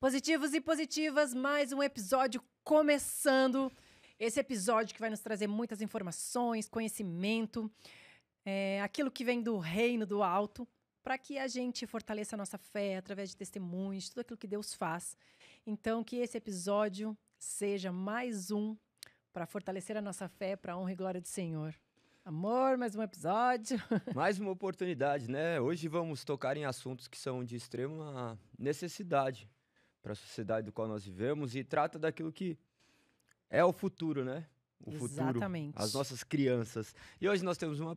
Positivos e positivas, mais um episódio começando. Esse episódio que vai nos trazer muitas informações, conhecimento, aquilo que vem do reino do alto, para que a gente fortaleça a nossa fé através de testemunhos, tudo aquilo que Deus faz. Então, que esse episódio seja mais um para fortalecer a nossa fé, para a honra e glória do Senhor. Amor, mais um episódio. Mais uma oportunidade, né? Hoje vamos tocar em assuntos que são de extrema necessidade para a sociedade do qual nós vivemos e trata daquilo que é o futuro, né? O Exatamente. futuro, as nossas crianças. E hoje nós temos uma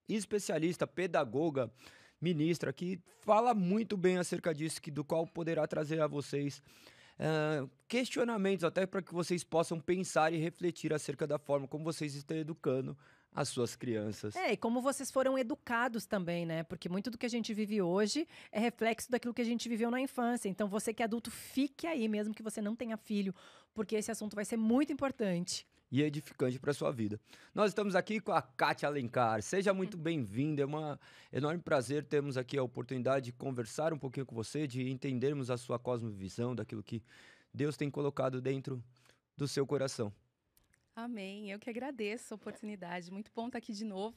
especialista, pedagoga, ministra, que fala muito bem acerca disso, do qual poderá trazer a vocês questionamentos, até para que vocês possam pensar e refletir acerca da forma como vocês estão educando as suas crianças. E como vocês foram educados também, né? Porque muito do que a gente vive hoje é reflexo daquilo que a gente viveu na infância. Então, você que é adulto, fique aí, mesmo que você não tenha filho, porque esse assunto vai ser muito importante. E edificante para a sua vida. Nós estamos aqui com a Kátia Alencar. Seja muito bem-vinda. É um enorme prazer termos aqui a oportunidade de conversar um pouquinho com você, de entendermos a sua cosmovisão, daquilo que Deus tem colocado dentro do seu coração. Amém. Eu que agradeço a oportunidade. Muito bom estar aqui de novo,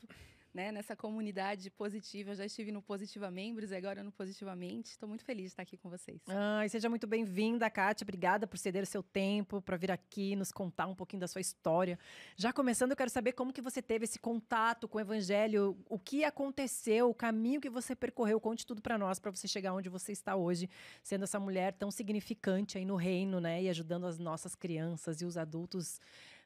né, nessa comunidade positiva. Eu já estive no Positiva Membros e agora no Positivamente. Estou muito feliz de estar aqui com vocês. E seja muito bem-vinda, Kátia. Obrigada por ceder o seu tempo para vir aqui nos contar um pouquinho da sua história. Já começando, eu quero saber como que você teve esse contato com o Evangelho, o que aconteceu, o caminho que você percorreu. Conte tudo para nós, para você chegar onde você está hoje, sendo essa mulher tão significante aí no reino, né, e ajudando as nossas crianças e os adultos.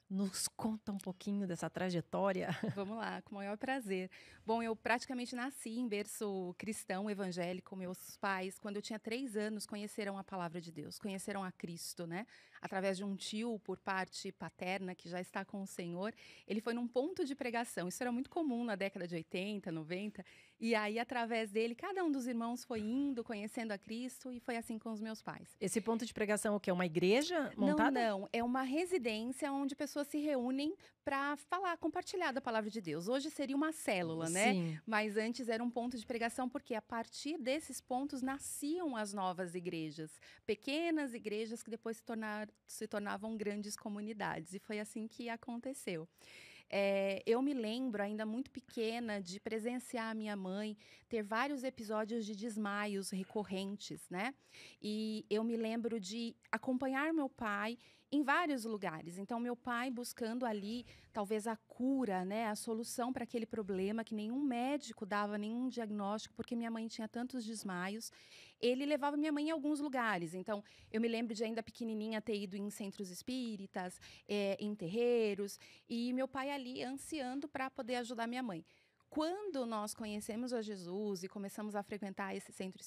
Nos conta um pouquinho dessa trajetória. Vamos lá, com o maior prazer. Bom, eu praticamente nasci em berço cristão, evangélico. Meus pais, quando eu tinha 3 anos, conheceram a palavra de Deus, conheceram a Cristo, né? Através de um tio, por parte paterna, que já está com o Senhor. Ele foi num ponto de pregação. Isso era muito comum na década de 80, 90. E aí, através dele, cada um dos irmãos foi indo, conhecendo a Cristo. E foi assim com os meus pais. Esse ponto de pregação é o quê? Uma igreja montada? Não. É uma residência onde pessoas se reúnem para falar, compartilhar da palavra de Deus. Hoje seria uma célula, né? Sim. Mas antes era um ponto de pregação, porque a partir desses pontos nasciam as novas igrejas. Pequenas igrejas que depois se tornavam grandes comunidades. E foi assim que aconteceu. Eu me lembro, ainda muito pequena, de presenciar a minha mãe ter vários episódios de desmaios recorrentes, né? E eu me lembro de acompanhar meu pai em vários lugares. Então, meu pai buscando ali, talvez, a cura, né? A solução para aquele problema que nenhum médico dava nenhum diagnóstico, porque minha mãe tinha tantos desmaios. Ele levava minha mãe em alguns lugares. Então, eu me lembro de ainda pequenininha ter ido em centros espíritas, em terreiros, e meu pai ali ansiando para poder ajudar minha mãe. Quando nós conhecemos a Jesus e começamos a frequentar esse centro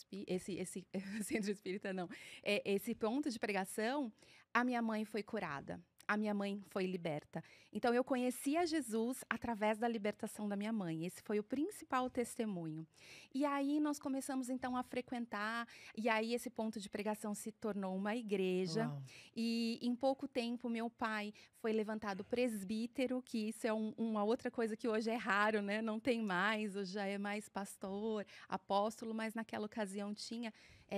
centro espírita, não, esse ponto de pregação, a minha mãe foi curada. A minha mãe foi liberta. Então, eu conheci a Jesus através da libertação da minha mãe. Esse foi o principal testemunho. E aí, nós começamos, então, a frequentar. E aí, esse ponto de pregação se tornou uma igreja. Uau. E, em pouco tempo, meu pai foi levantado presbítero, que isso é uma outra coisa que hoje é raro, né? Não tem mais, hoje já é mais pastor, apóstolo, mas naquela ocasião tinha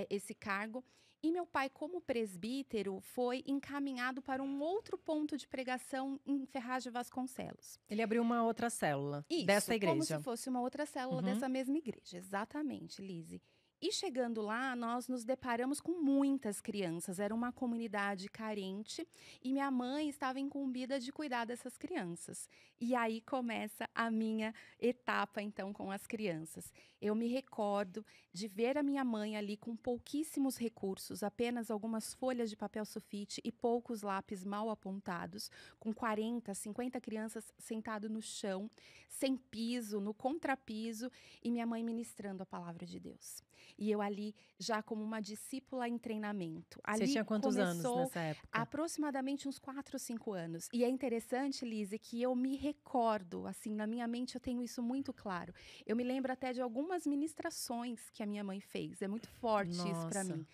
esse cargo. E meu pai, como presbítero, foi encaminhado para um outro ponto de pregação em Ferraz de Vasconcelos. Ele abriu uma outra célula dessa igreja. Como se fosse uma outra célula dessa mesma igreja. Exatamente, Lise. E chegando lá, nós nos deparamos com muitas crianças. Era uma comunidade carente e minha mãe estava incumbida de cuidar dessas crianças. E aí começa a minha etapa, então, com as crianças. Eu me recordo de ver a minha mãe ali com pouquíssimos recursos, apenas algumas folhas de papel sulfite e poucos lápis mal apontados, com 40, 50 crianças sentadas no chão, sem piso, no contrapiso, e minha mãe ministrando a palavra de Deus. E eu ali, já como uma discípula em treinamento. Ali Você tinha quantos anos nessa época? Aproximadamente uns 4 ou 5 anos. E é interessante, Lise, que eu me recordo, assim, na minha mente eu tenho isso muito claro. Eu me lembro até de algumas ministrações que a minha mãe fez. É muito forte isso para mim.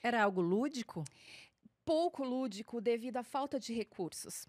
Era algo lúdico? pouco lúdico devido à falta de recursos.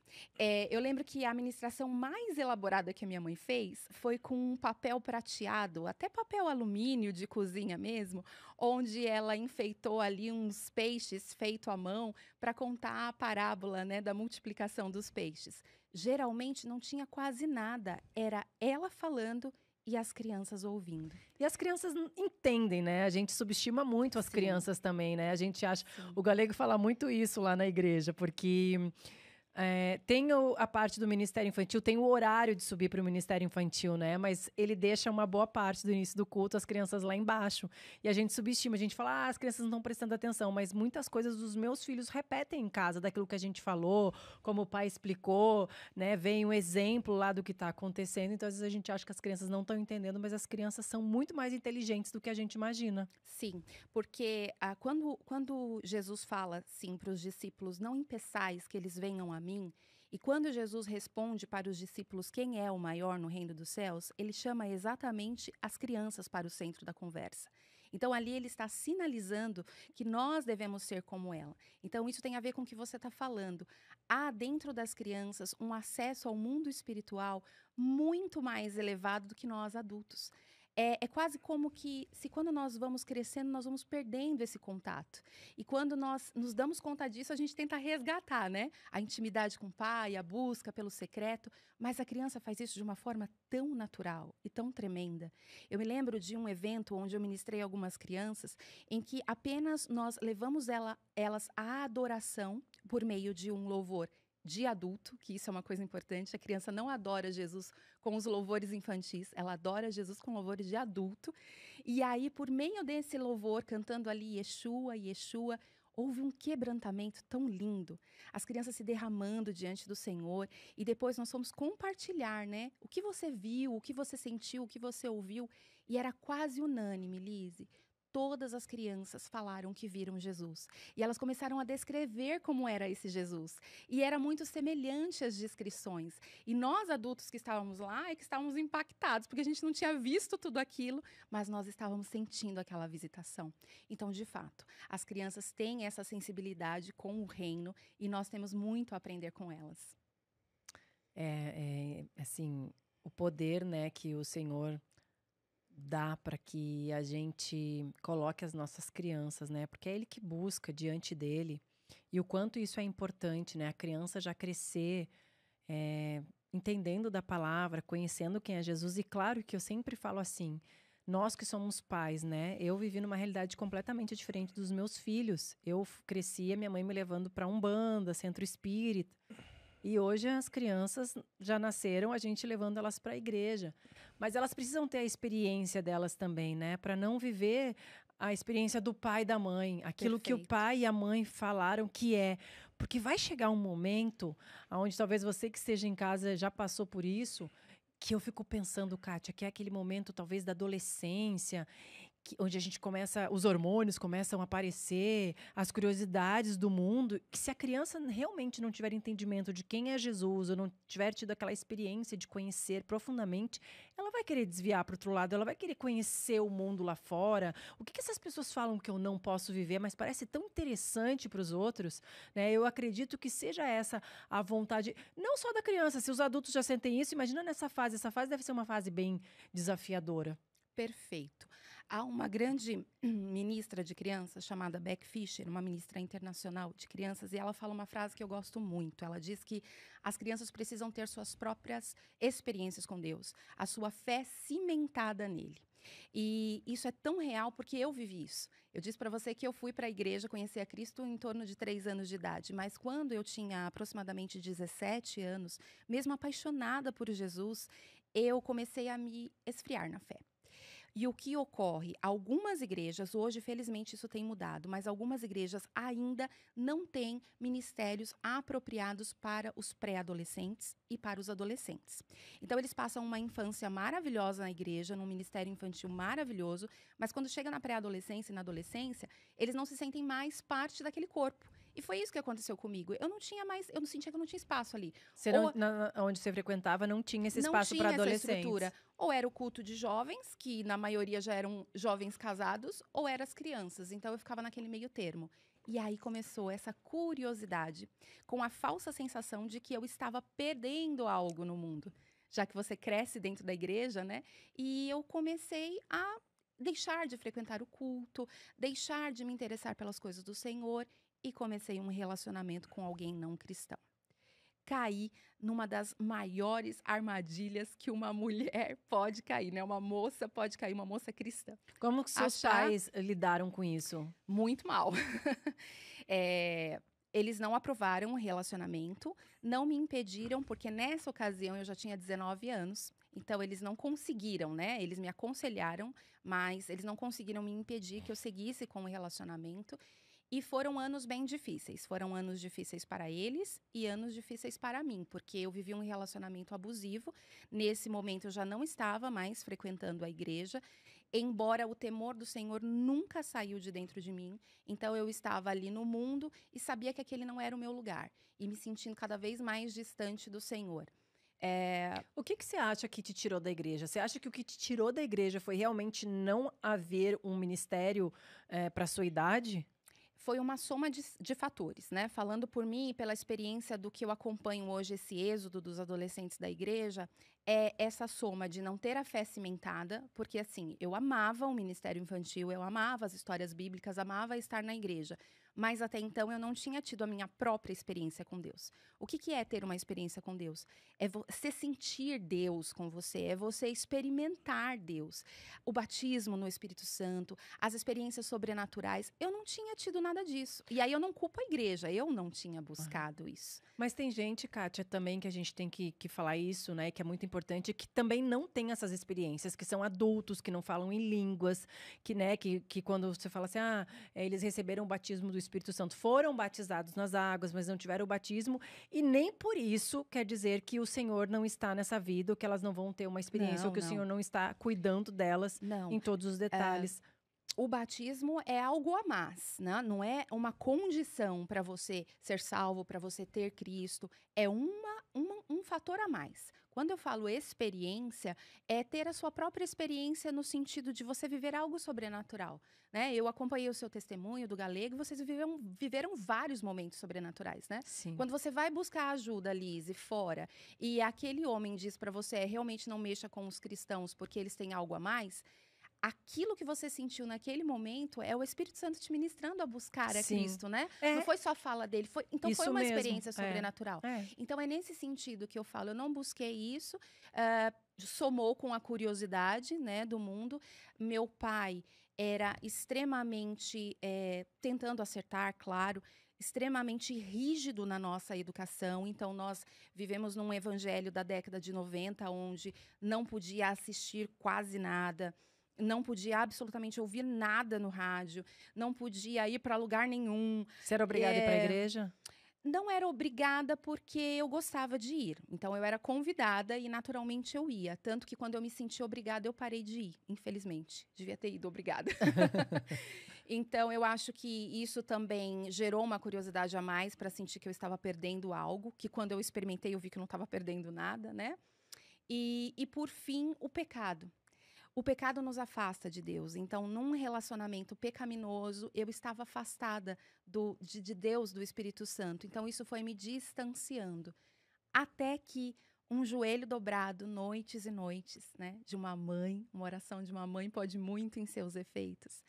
Eu lembro que a administração mais elaborada que a minha mãe fez foi com um papel prateado, até papel alumínio de cozinha mesmo, onde ela enfeitou ali uns peixes feitos à mão para contar a parábola, né, da multiplicação dos peixes. Geralmente não tinha quase nada, era ela falando e as crianças ouvindo. E as crianças entendem, né? A gente subestima muito as Sim. crianças também, né? A gente acha... Sim. O Galego fala muito isso lá na igreja, porque tem a parte do Ministério Infantil, tem o horário de subir para o Ministério Infantil, né? Mas ele deixa uma boa parte do início do culto as crianças lá embaixo. E a gente subestima, a gente fala, as crianças não estão prestando atenção. Mas muitas coisas dos meus filhos repetem em casa, daquilo que a gente falou, como o pai explicou, né? Vem um exemplo lá do que está acontecendo. Então, às vezes a gente acha que as crianças não estão entendendo, mas as crianças são muito mais inteligentes do que a gente imagina. Sim, porque quando Jesus fala, sim, para os discípulos, não impeçais que eles venham a mim, e quando Jesus responde para os discípulos quem é o maior no reino dos céus, ele chama exatamente as crianças para o centro da conversa. Então, ali ele está sinalizando que nós devemos ser como ela. Então, isso tem a ver com o que você está falando. Há dentro das crianças um acesso ao mundo espiritual muito mais elevado do que nós adultos. É quase como que, se quando nós vamos crescendo, nós vamos perdendo esse contato. E quando nós nos damos conta disso, a gente tenta resgatar, né? A intimidade com o pai, a busca pelo secreto. Mas a criança faz isso de uma forma tão natural e tão tremenda. Eu me lembro de um evento onde eu ministrei algumas crianças, em que apenas nós levamos elas à adoração por meio de um louvor de adulto, que isso é uma coisa importante. A criança não adora Jesus com os louvores infantis, ela adora Jesus com louvores de adulto. E aí, por meio desse louvor, cantando ali Yeshua, Yeshua, houve um quebrantamento tão lindo. As crianças se derramando diante do Senhor. E depois nós fomos compartilhar, né? O que você viu, o que você sentiu, o que você ouviu. E era quase unânime, Lise. Todas as crianças falaram que viram Jesus. E elas começaram a descrever como era esse Jesus. E era muito semelhante às descrições. E nós, adultos que estávamos lá, que estávamos impactados, porque a gente não tinha visto tudo aquilo, mas nós estávamos sentindo aquela visitação. Então, de fato, as crianças têm essa sensibilidade com o reino e nós temos muito a aprender com elas. Assim, o poder, né, que o Senhor dá para que a gente coloque as nossas crianças, né? Porque é ele que busca diante dele. E o quanto isso é importante, né? A criança já crescer entendendo da palavra, conhecendo quem é Jesus. E claro que eu sempre falo assim, nós que somos pais, né? Eu vivi numa realidade completamente diferente dos meus filhos. Eu cresci, a minha mãe me levando para Umbanda, Centro Espírita. E hoje as crianças já nasceram, a gente levando elas para a igreja. Mas elas precisam ter a experiência delas também, né? Para não viver a experiência do pai e da mãe. Aquilo que o Perfeito. pai e a mãe falaram que é. Porque vai chegar um momento onde talvez você que esteja em casa já passou por isso, que eu fico pensando, Kátia, que é aquele momento talvez da adolescência, onde a gente começa, os hormônios começam a aparecer, as curiosidades do mundo, que se a criança realmente não tiver entendimento de quem é Jesus, ou não tiver tido aquela experiência de conhecer profundamente, ela vai querer desviar para o outro lado, ela vai querer conhecer o mundo lá fora. O que essas pessoas falam que eu não posso viver, mas parece tão interessante para os outros, né? Eu acredito que seja essa a vontade, não só da criança, se os adultos já sentem isso, imagina nessa fase, essa fase deve ser uma fase bem desafiadora. Perfeito. Há uma grande ministra de crianças chamada Beck Fischer, uma ministra internacional de crianças, e ela fala uma frase que eu gosto muito. Ela diz que as crianças precisam ter suas próprias experiências com Deus, a sua fé cimentada nele. E isso é tão real porque eu vivi isso. Eu disse para você que eu fui para a igreja conhecer a Cristo em torno de 3 anos de idade, mas quando eu tinha aproximadamente 17 anos, mesmo apaixonada por Jesus, eu comecei a me esfriar na fé. E o que ocorre? Algumas igrejas, hoje felizmente isso tem mudado, mas algumas igrejas ainda não têm ministérios apropriados para os pré-adolescentes e para os adolescentes. Então eles passam uma infância maravilhosa na igreja, num ministério infantil maravilhoso, mas quando chega na pré-adolescência e na adolescência, eles não se sentem mais parte daquele corpo. E foi isso que aconteceu comigo. Eu não sentia que eu não tinha espaço ali. Você onde você frequentava não tinha esse espaço para adolescentes. Essa estrutura. Ou era o culto de jovens, que na maioria já eram jovens casados, ou eram as crianças. Então eu ficava naquele meio termo. E aí começou essa curiosidade, com a falsa sensação de que eu estava perdendo algo no mundo. Já que você cresce dentro da igreja, né? E eu comecei a deixar de frequentar o culto, deixar de me interessar pelas coisas do Senhor e comecei um relacionamento com alguém não cristão. Caí numa das maiores armadilhas que uma mulher pode cair, né? Uma moça pode cair, uma moça cristã. Como que seus pais lidaram com isso? Muito mal. Eles não aprovaram o relacionamento, não me impediram, porque nessa ocasião eu já tinha 19 anos. Então, eles não conseguiram, né? Eles me aconselharam, mas eles não conseguiram me impedir que eu seguisse com o relacionamento. E foram anos bem difíceis. Foram anos difíceis para eles e anos difíceis para mim, porque eu vivi um relacionamento abusivo. Nesse momento, eu já não estava mais frequentando a igreja, embora o temor do Senhor nunca saiu de dentro de mim. Então, eu estava ali no mundo e sabia que aquele não era o meu lugar. E me sentindo cada vez mais distante do Senhor. O que você acha que te tirou da igreja? Você acha que o que te tirou da igreja foi realmente não haver um ministério para sua idade? Foi uma soma de fatores, né? Falando por mim e pela experiência do que eu acompanho hoje, esse êxodo dos adolescentes da igreja, é essa soma de não ter a fé cimentada, porque assim, eu amava o ministério infantil, eu amava as histórias bíblicas, amava estar na igreja, mas até então eu não tinha tido a minha própria experiência com Deus. O que é ter uma experiência com Deus? É você sentir Deus com você, é você experimentar Deus. O batismo no Espírito Santo, as experiências sobrenaturais, eu não tinha tido nada disso. E aí eu não culpo a igreja, eu não tinha buscado isso. Mas tem gente, Kátia, também que a gente tem que falar isso, né? Que é muito importante, que também não tem essas experiências, que são adultos, que não falam em línguas, que, né, que quando você fala assim, eles receberam o batismo do Espírito Santo, foram batizados nas águas, mas não tiveram o batismo, e nem por isso quer dizer que o Senhor não está nessa vida, ou que elas não vão ter uma experiência, ou que o Senhor não está cuidando delas em todos os detalhes. O batismo é algo a mais, né? Não é uma condição para você ser salvo, para você ter Cristo. É um fator a mais. Quando eu falo experiência, é ter a sua própria experiência no sentido de você viver algo sobrenatural, né? Eu acompanhei o seu testemunho do Galego e vocês viveram vários momentos sobrenaturais, né? Sim. Quando você vai buscar ajuda, Lise, fora, e aquele homem diz para você, realmente não mexa com os cristãos porque eles têm algo a mais, aquilo que você sentiu naquele momento é o Espírito Santo te ministrando a buscar a Cristo, né? Não foi só a fala dele, foi uma experiência sobrenatural. Então, é nesse sentido que eu falo, eu não busquei isso, somou com a curiosidade, né, do mundo. Meu pai era extremamente, tentando acertar, claro, extremamente rígido na nossa educação. Então, nós vivemos num evangelho da década de 90, onde não podia assistir quase nada, não podia absolutamente ouvir nada no rádio, não podia ir para lugar nenhum. Você era obrigada a ir para a igreja? Não era obrigada porque eu gostava de ir. Então, eu era convidada e naturalmente eu ia. Tanto que quando eu me senti obrigada, eu parei de ir, infelizmente. Devia ter ido obrigada. Então, eu acho que isso também gerou uma curiosidade a mais para sentir que eu estava perdendo algo, que quando eu experimentei, eu vi que eu não estava perdendo nada, né? E por fim, o pecado. O pecado nos afasta de Deus. Então, num relacionamento pecaminoso, eu estava afastada de Deus, do Espírito Santo. Então, isso foi me distanciando. Até que um joelho dobrado, noites e noites, né, de uma mãe, uma oração de uma mãe pode muito em seus efeitos,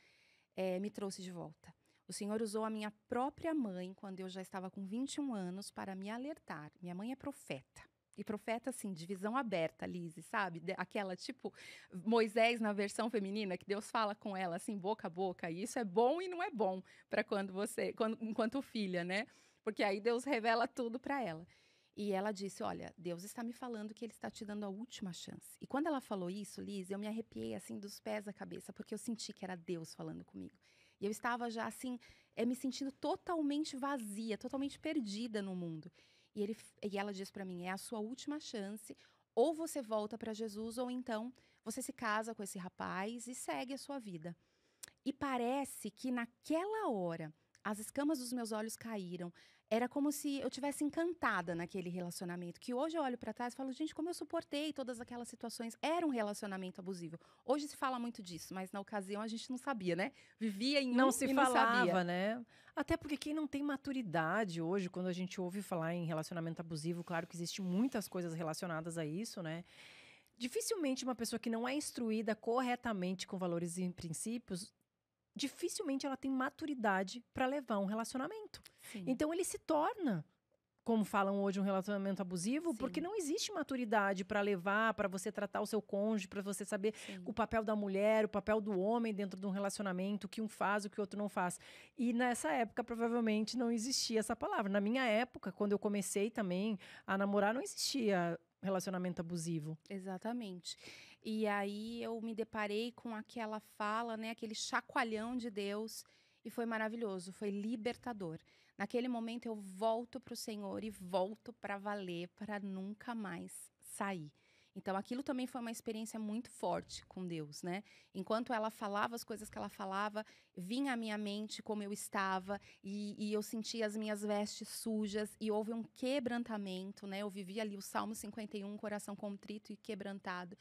me trouxe de volta. O Senhor usou a minha própria mãe, quando eu já estava com 21 anos, para me alertar. Minha mãe é profeta. E profeta, assim, de visão aberta, Lise, sabe? Aquela, tipo, Moisés na versão feminina, que Deus fala com ela, assim, boca a boca. E isso é bom e não é bom para enquanto filha, né? Porque aí Deus revela tudo para ela. E ela disse, olha, Deus está me falando que Ele está te dando a última chance. E quando ela falou isso, Lise, eu me arrepiei, assim, dos pés à cabeça, porque eu senti que era Deus falando comigo. E eu estava já, assim, me sentindo totalmente vazia, totalmente perdida no mundo. E ela diz para mim, é a sua última chance, ou você volta para Jesus, ou então você se casa com esse rapaz e segue a sua vida. E parece que naquela hora, as escamas dos meus olhos caíram. Era como se eu tivesse encantada naquele relacionamento, que hoje eu olho para trás e falo, gente, como eu suportei todas aquelas situações. Era um relacionamento abusivo. Hoje se fala muito disso, mas na ocasião a gente não sabia, né? Vivia em Não um se e não falava, sabia. né? Até porque quem não tem maturidade hoje, quando a gente ouve falar em relacionamento abusivo, claro que existem muitas coisas relacionadas a isso, né? Dificilmente uma pessoa que não é instruída corretamente com valores e princípios, dificilmente ela tem maturidade para levar um relacionamento. Sim. Então ele se torna, como falam hoje, um relacionamento abusivo, porque Sim. não existe maturidade para levar, para você tratar o seu cônjuge, para você saber Sim. o papel da mulher, o papel do homem dentro de um relacionamento, o que um faz, o que o outro não faz. E nessa época, provavelmente, não existia essa palavra. Na minha época, quando eu comecei também a namorar, não existia relacionamento abusivo. Exatamente. E aí eu me deparei com aquela fala, né, aquele chacoalhão de Deus, e foi maravilhoso, foi libertador. Naquele momento eu volto para o Senhor e volto para valer, para nunca mais sair. Então aquilo também foi uma experiência muito forte com Deus, né? Enquanto ela falava as coisas que ela falava, vinha à minha mente como eu estava e eu sentia as minhas vestes sujas e houve um quebrantamento, né? Eu vivi ali o Salmo 51, coração contrito e quebrantado.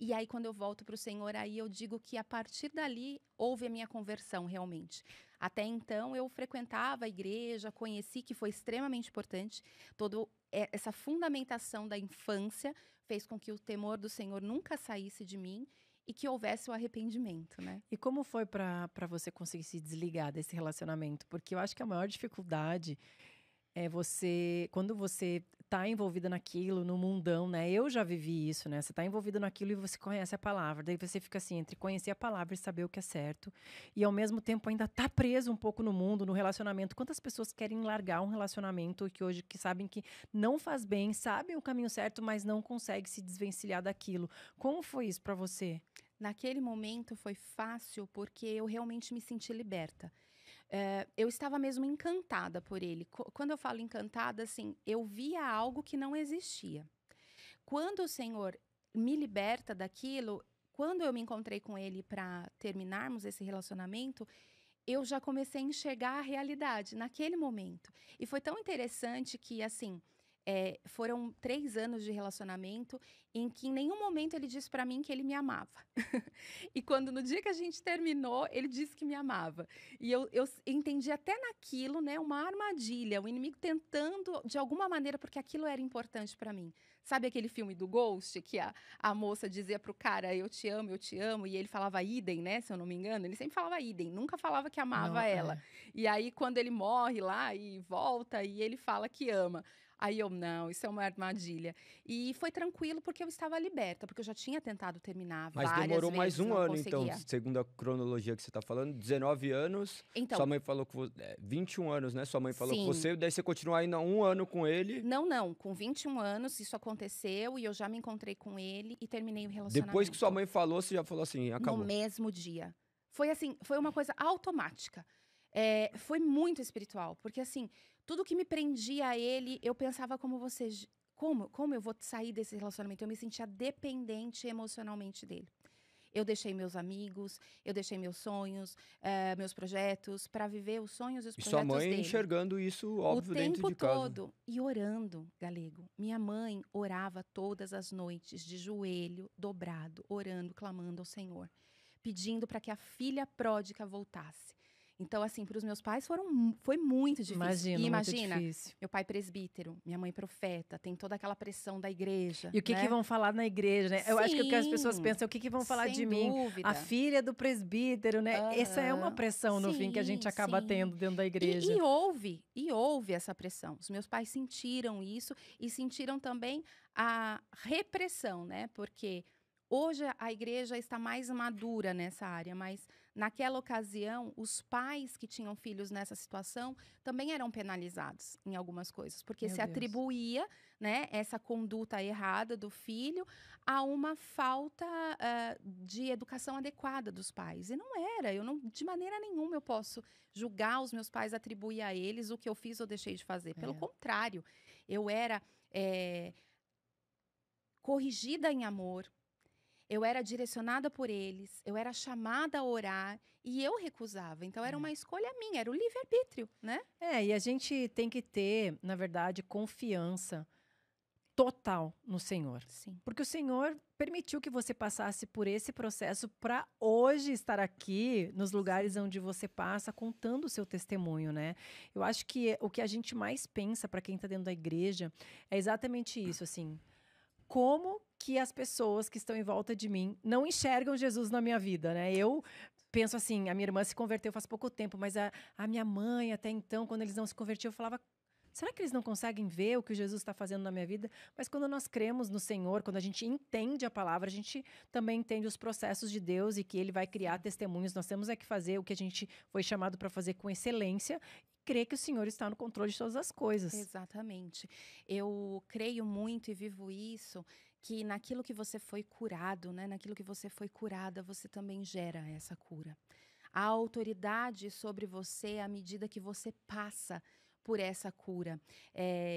E aí, quando eu volto para o Senhor, aí eu digo que a partir dali houve a minha conversão realmente. Até então, eu frequentava a igreja, conheci, que foi extremamente importante. Toda essa fundamentação da infância fez com que o temor do Senhor nunca saísse de mim e que houvesse o arrependimento, né? E como foi para você conseguir se desligar desse relacionamento? Porque eu acho que a maior dificuldade é você, quando você tá envolvida naquilo, no mundão, né? Eu já vivi isso, né? Você tá envolvido naquilo e você conhece a palavra. Daí você fica assim, entre conhecer a palavra e saber o que é certo. E ao mesmo tempo ainda tá preso um pouco no mundo, no relacionamento. Quantas pessoas querem largar um relacionamento que hoje que sabem que não faz bem, sabem o caminho certo, mas não conseguem se desvencilhar daquilo. Como foi isso pra você? Naquele momento foi fácil porque eu realmente me senti liberta. Eu estava mesmo encantada por ele. Quando eu falo encantada, assim, eu via algo que não existia. Quando o Senhor me liberta daquilo, quando eu me encontrei com ele para terminarmos esse relacionamento, eu já comecei a enxergar a realidade naquele momento. E foi tão interessante que, assim, foram 3 anos de relacionamento em que em nenhum momento ele disse para mim que ele me amava. E quando no dia que a gente terminou, ele disse que me amava. E eu entendi até naquilo, né, uma armadilha, o inimigo tentando de alguma maneira, porque aquilo era importante para mim. Sabe aquele filme do Ghost, que a moça dizia pro cara, eu te amo, e ele falava idem, né, se eu não me engano? Ele sempre falava idem, nunca falava que amava Não, ela. E aí, quando ele morre lá e volta, e ele fala que ama. Aí eu, não, isso é uma armadilha. E foi tranquilo porque eu estava liberta, porque eu já tinha tentado terminar Mas várias demorou vezes, mais um não ano, então, conseguia. segundo a cronologia que você tá falando, 19 anos. Então, Sua mãe falou que 21 anos, né? Sua mãe falou com sim. você, daí você continua ainda 1 ano com ele. Não, com 21 anos isso aconteceu e eu já me encontrei com ele e terminei o relacionamento. Depois que sua mãe falou, você já falou assim, acabou. No mesmo dia. Foi assim, foi uma coisa automática. Foi muito espiritual, porque assim, tudo que me prendia a ele, eu pensava como você, como eu vou sair desse relacionamento? Eu me sentia dependente emocionalmente dele. Eu deixei meus amigos, eu deixei meus sonhos, meus projetos, para viver os sonhos e os E projetos sua mãe dele. enxergando isso, óbvio, O dentro tempo de casa. todo. E orando, Galego. Minha mãe orava todas as noites, de joelho dobrado, orando, clamando ao Senhor, pedindo para que a filha pródiga voltasse. Então, assim, para os meus pais foi muito difícil. Imagino, E muito imagina, difícil. meu pai presbítero, minha mãe profeta, tem toda aquela pressão da igreja. E o que né? que vão falar na igreja, né? Eu acho que o que as pessoas Sim, pensam, o que que vão falar sem de mim? dúvida. A filha do presbítero, né? Essa é uma Aham. pressão, no fim, que a gente Sim, acaba sim. tendo dentro da igreja. E houve essa pressão. Os meus pais sentiram isso e sentiram também a repressão, né? Porque hoje a igreja está mais madura nessa área, mas naquela ocasião, os pais que tinham filhos nessa situação também eram penalizados em algumas coisas, porque Meu se Deus. atribuía, né, essa conduta errada do filho a uma falta de educação adequada dos pais. E não era, de maneira nenhuma eu posso julgar os meus pais, atribuir a eles o que eu fiz ou deixei de fazer. Pelo contrário, eu era corrigida em amor. eu era direcionada por eles, eu era chamada a orar e eu recusava. Então, era uma escolha minha, era o livre-arbítrio, né? E a gente tem que ter, na verdade, confiança total no Senhor. Sim. Porque o Senhor permitiu que você passasse por esse processo para hoje estar aqui nos lugares onde você passa contando o seu testemunho, né? Eu acho que o que a gente mais pensa para quem está dentro da igreja é exatamente isso, assim. Como que as pessoas que estão em volta de mim não enxergam Jesus na minha vida, né? Eu penso assim, a minha irmã se converteu faz pouco tempo, mas a minha mãe até então, quando eles não se convertiam, eu falava, será que eles não conseguem ver o que Jesus está fazendo na minha vida? Mas quando nós cremos no Senhor, quando a gente entende a palavra, a gente também entende os processos de Deus e que Ele vai criar testemunhos. Nós temos que fazer o que a gente foi chamado para fazer com excelência e crer que o Senhor está no controle de todas as coisas. Exatamente. Eu creio muito e vivo isso, que naquilo que você foi curado, né? Naquilo que você foi curada, você também gera essa cura. A autoridade sobre você à medida que você passa por essa cura.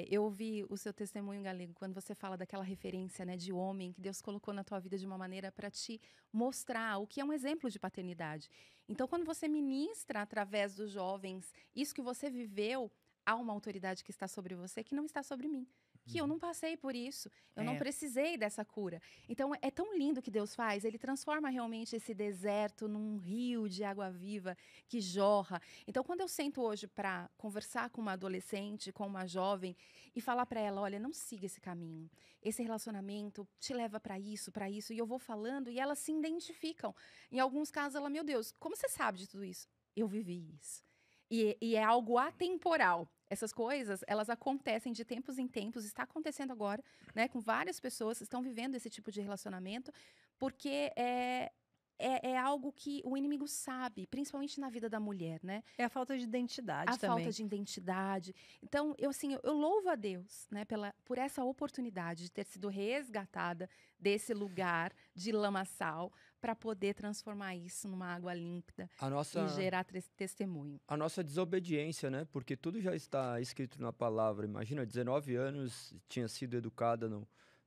Eu ouvi o seu testemunho, Galego, quando você fala daquela referência, né, de homem que Deus colocou na tua vida de uma maneira para te mostrar o que é um exemplo de paternidade. Então, quando você ministra através dos jovens isso que você viveu, há uma autoridade que está sobre você que não está sobre mim. Que eu não passei por isso, eu não precisei dessa cura. Então, é tão lindo o que Deus faz, Ele transforma realmente esse deserto num rio de água viva que jorra. Então, quando eu sento hoje para conversar com uma adolescente, com uma jovem, e falar para ela, olha, não siga esse caminho, esse relacionamento te leva para isso, e eu vou falando, e elas se identificam. Em alguns casos, ela, meu Deus, como você sabe de tudo isso? Eu vivi isso. E é algo atemporal. Essas coisas, elas acontecem de tempos em tempos, está acontecendo agora, né, com várias pessoas que estão vivendo esse tipo de relacionamento, porque é algo que o inimigo sabe, principalmente na vida da mulher, né? É a falta de identidade também. A falta de identidade. Então, eu louvo a Deus, né, por essa oportunidade de ter sido resgatada desse lugar de lamaçal para poder transformar isso numa água límpida e gerar testemunho. A nossa desobediência, né? Porque tudo já está escrito na palavra. Imagina, 19 anos, tinha sido educada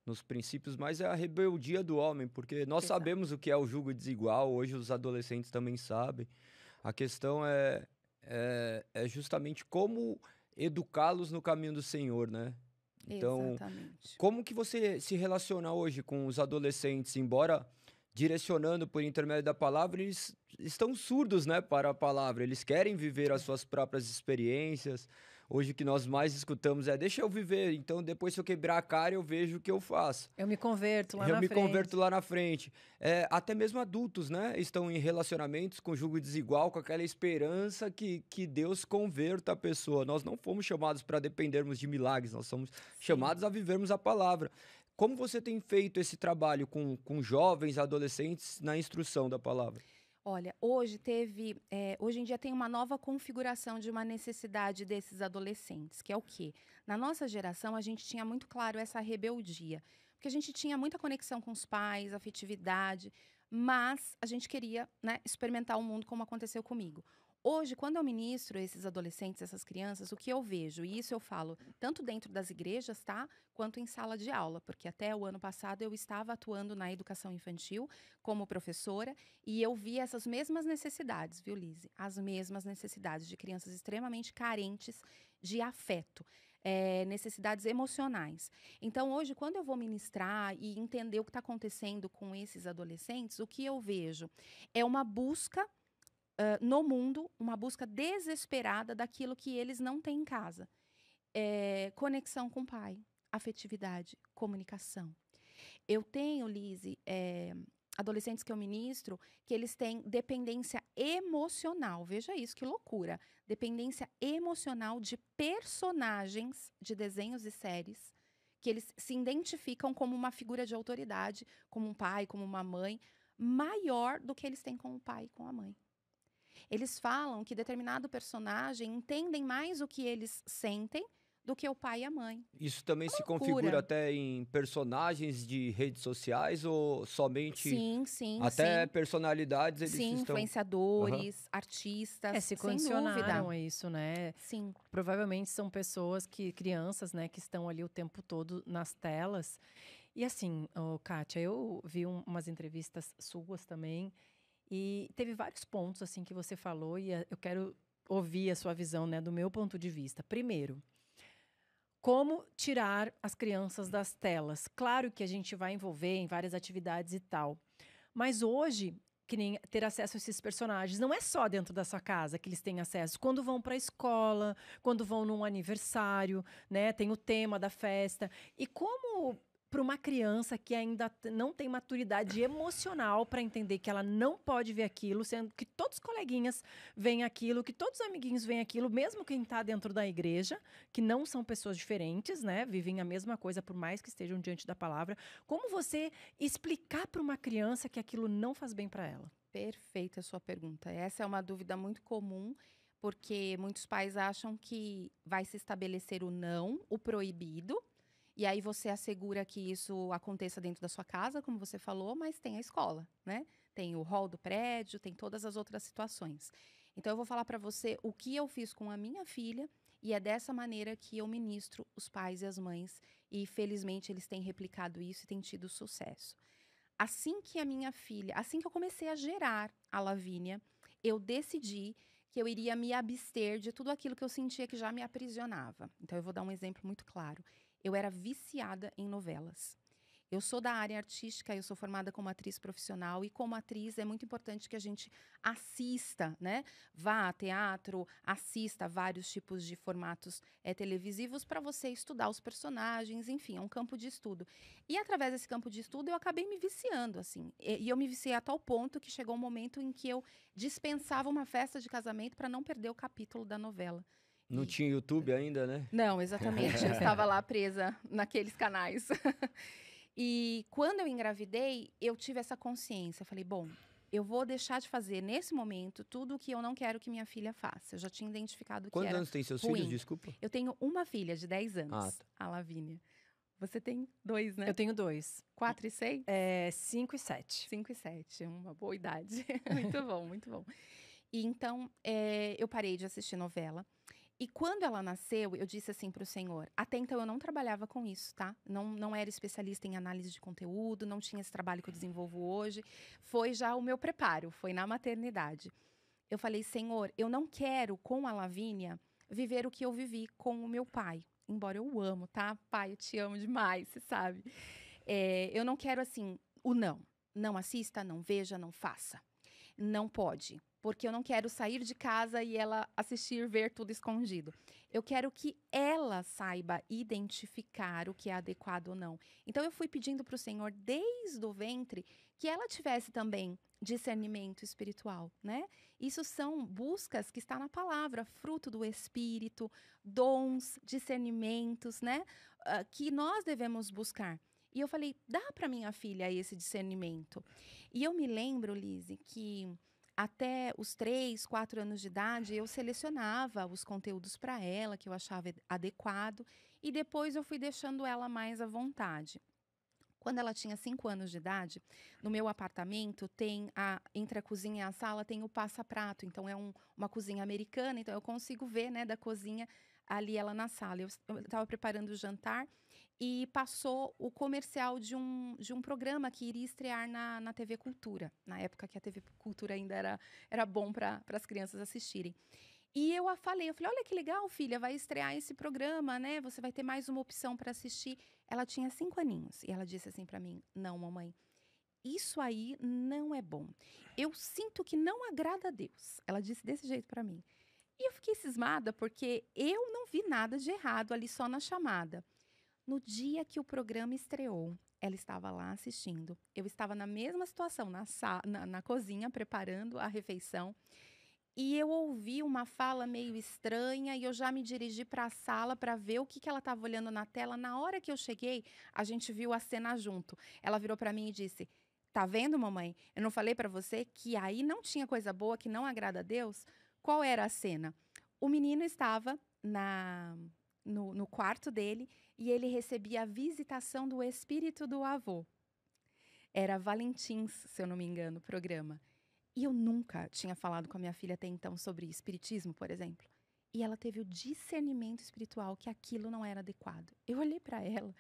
nos princípios, mas é a rebeldia do homem, porque nós sabemos o que é o jugo desigual, hoje os adolescentes também sabem. A questão é justamente como educá-los no caminho do Senhor, né? Então, exatamente. como que você se relaciona hoje com os adolescentes, embora direcionando por intermédio da palavra, eles estão surdos, né, para a palavra, eles querem viver as suas próprias experiências. Hoje o que nós mais escutamos é, deixa eu viver, então depois se eu quebrar a cara eu vejo o que eu faço. Eu me converto lá na frente. Eu me converto lá na frente. Até mesmo adultos, né, estão em relacionamentos com jugo desigual, com aquela esperança que Deus converta a pessoa. Nós não fomos chamados para dependermos de milagres, nós somos chamados a vivermos a palavra. Como você tem feito esse trabalho com jovens, adolescentes, na instrução da palavra? Olha, hoje em dia tem uma nova configuração de uma necessidade desses adolescentes, que é o quê? Na nossa geração, a gente tinha muito claro essa rebeldia, porque a gente tinha muita conexão com os pais, afetividade, mas a gente queria, né, experimentar o mundo como aconteceu comigo. Hoje, quando eu ministro esses adolescentes, essas crianças, o que eu vejo, e isso eu falo tanto dentro das igrejas, tá? Quanto em sala de aula, porque até o ano passado eu estava atuando na educação infantil como professora e eu vi essas mesmas necessidades, viu, Lise? As mesmas necessidades de crianças extremamente carentes de afeto. Necessidades emocionais. Então, hoje, quando eu vou ministrar e entender o que está acontecendo com esses adolescentes, o que eu vejo é uma busca no mundo, uma busca desesperada daquilo que eles não têm em casa. Conexão com o pai, afetividade, comunicação. Eu tenho, Lise, adolescentes que eu ministro, que eles têm dependência emocional. Veja isso, que loucura. Dependência emocional de personagens de desenhos e séries, que eles se identificam como uma figura de autoridade, como um pai, como uma mãe, maior do que eles têm com o pai e com a mãe. Eles falam que determinado personagem entendem mais o que eles sentem do que o pai e a mãe. Isso também se configura até em personagens de redes sociais ou somente... Sim. Até personalidades eles estão... Influenciadores, artistas, se condicionaram sem dúvida. a isso, né? Sim. Provavelmente são pessoas crianças, né, que estão ali o tempo todo nas telas. E assim, Kátia, eu vi umas entrevistas suas também, e teve vários pontos assim que você falou, e eu quero ouvir a sua visão, né, do meu ponto de vista. Primeiro, como tirar as crianças das telas? Claro que a gente vai envolver em várias atividades e tal, mas hoje, que nem ter acesso a esses personagens, não é só dentro da sua casa que eles têm acesso. Quando vão para a escola, quando vão num aniversário, né? Tem o tema da festa. E como para uma criança que ainda não tem maturidade emocional para entender que ela não pode ver aquilo, sendo que todos os coleguinhas veem aquilo, que todos os amiguinhos veem aquilo, mesmo quem está dentro da igreja, que não são pessoas diferentes, né? Vivem a mesma coisa, por mais que estejam diante da palavra. Como você explicar para uma criança que aquilo não faz bem para ela? Perfeita a sua pergunta. Essa é uma dúvida muito comum, porque muitos pais acham que vai se estabelecer o não, o proibido, e aí você assegura que isso aconteça dentro da sua casa, como você falou, mas tem a escola, né? Tem o hall do prédio, tem todas as outras situações. Então eu vou falar para você o que eu fiz com a minha filha, e é dessa maneira que eu ministro os pais e as mães, e felizmente eles têm replicado isso e têm tido sucesso. Assim que eu comecei a gerar a Lavínia, eu decidi que eu iria me abster de tudo aquilo que eu sentia que já me aprisionava. Então, eu vou dar um exemplo muito claro. Eu era viciada em novelas. Eu sou da área artística, eu sou formada como atriz profissional e como atriz é muito importante que a gente assista, né? Vá a teatro, assista a vários tipos de formatos televisivos para você estudar os personagens, enfim, é um campo de estudo. E através desse campo de estudo eu acabei me viciando, assim. E eu me viciei a tal ponto que chegou um momento em que eu dispensava uma festa de casamento para não perder o capítulo da novela. Não tinha YouTube ainda, né? Não, exatamente. Eu estava lá presa naqueles canais. E quando eu engravidei, eu tive essa consciência. Eu falei, bom, eu vou deixar de fazer nesse momento tudo o que eu não quero que minha filha faça. Eu já tinha identificado que Quantos era anos tem seus ruim. filhos? Desculpa. Eu tenho uma filha de 10 anos, Tá. a Lavínia. Você tem 2, né? Eu tenho 2. 4 e 6? 5 e 7. 5 e 7, uma boa idade. Muito bom, muito bom. E então, eu parei de assistir novela. E quando ela nasceu, eu disse assim para o Senhor, até então eu não trabalhava com isso, tá? Não era especialista em análise de conteúdo, não tinha esse trabalho que eu desenvolvo hoje. Foi já o meu preparo, foi na maternidade. Eu falei, Senhor, eu não quero, com a Lavínia, viver o que eu vivi com o meu pai. Embora eu o amo, tá? Pai, eu te amo demais, você sabe. Eu não quero, assim, o não. Não assista, não veja, não faça. Não pode. Porque eu não quero sair de casa e ela assistir, ver tudo escondido. Eu quero que ela saiba identificar o que é adequado ou não. Então, eu fui pedindo para o Senhor, desde o ventre, que ela tivesse também discernimento espiritual, né? Isso são buscas que está na palavra, fruto do Espírito, dons, discernimentos, né? Que nós devemos buscar. E eu falei, dá para minha filha esse discernimento. E eu me lembro, Lise, que até os 3, 4 anos de idade, eu selecionava os conteúdos para ela, que eu achava adequado, e depois eu fui deixando ela mais à vontade. Quando ela tinha 5 anos de idade, no meu apartamento, entre a cozinha e a sala, tem o passa-prato. Então, é uma cozinha americana, então eu consigo ver, né, da cozinha ali ela na sala. Eu estava preparando o jantar e passou o comercial de um programa que iria estrear na TV Cultura, na época que a TV Cultura ainda era bom para as crianças assistirem. E eu falei, olha que legal, filha, vai estrear esse programa, né? Você vai ter mais uma opção para assistir. Ela tinha 5 aninhos e ela disse assim para mim, não, mamãe, isso aí não é bom. Eu sinto que não agrada a Deus. Ela disse desse jeito para mim. E eu fiquei cismada porque eu não vi nada de errado ali só na chamada. No dia que o programa estreou, ela estava lá assistindo. Eu estava na mesma situação, na cozinha, preparando a refeição. E eu ouvi uma fala meio estranha e eu já me dirigi para a sala para ver o que ela estava olhando na tela. Na hora que eu cheguei, a gente viu a cena junto. Ela virou para mim e disse, tá vendo, mamãe? Eu não falei para você que aí não tinha coisa boa, que não agrada a Deus? Qual era a cena? O menino estava no quarto dele e ele recebia a visitação do espírito do avô. Era Valentins, se eu não me engano, o programa. E eu nunca tinha falado com a minha filha até então sobre espiritismo, por exemplo. E ela teve o discernimento espiritual que aquilo não era adequado. Eu olhei para ela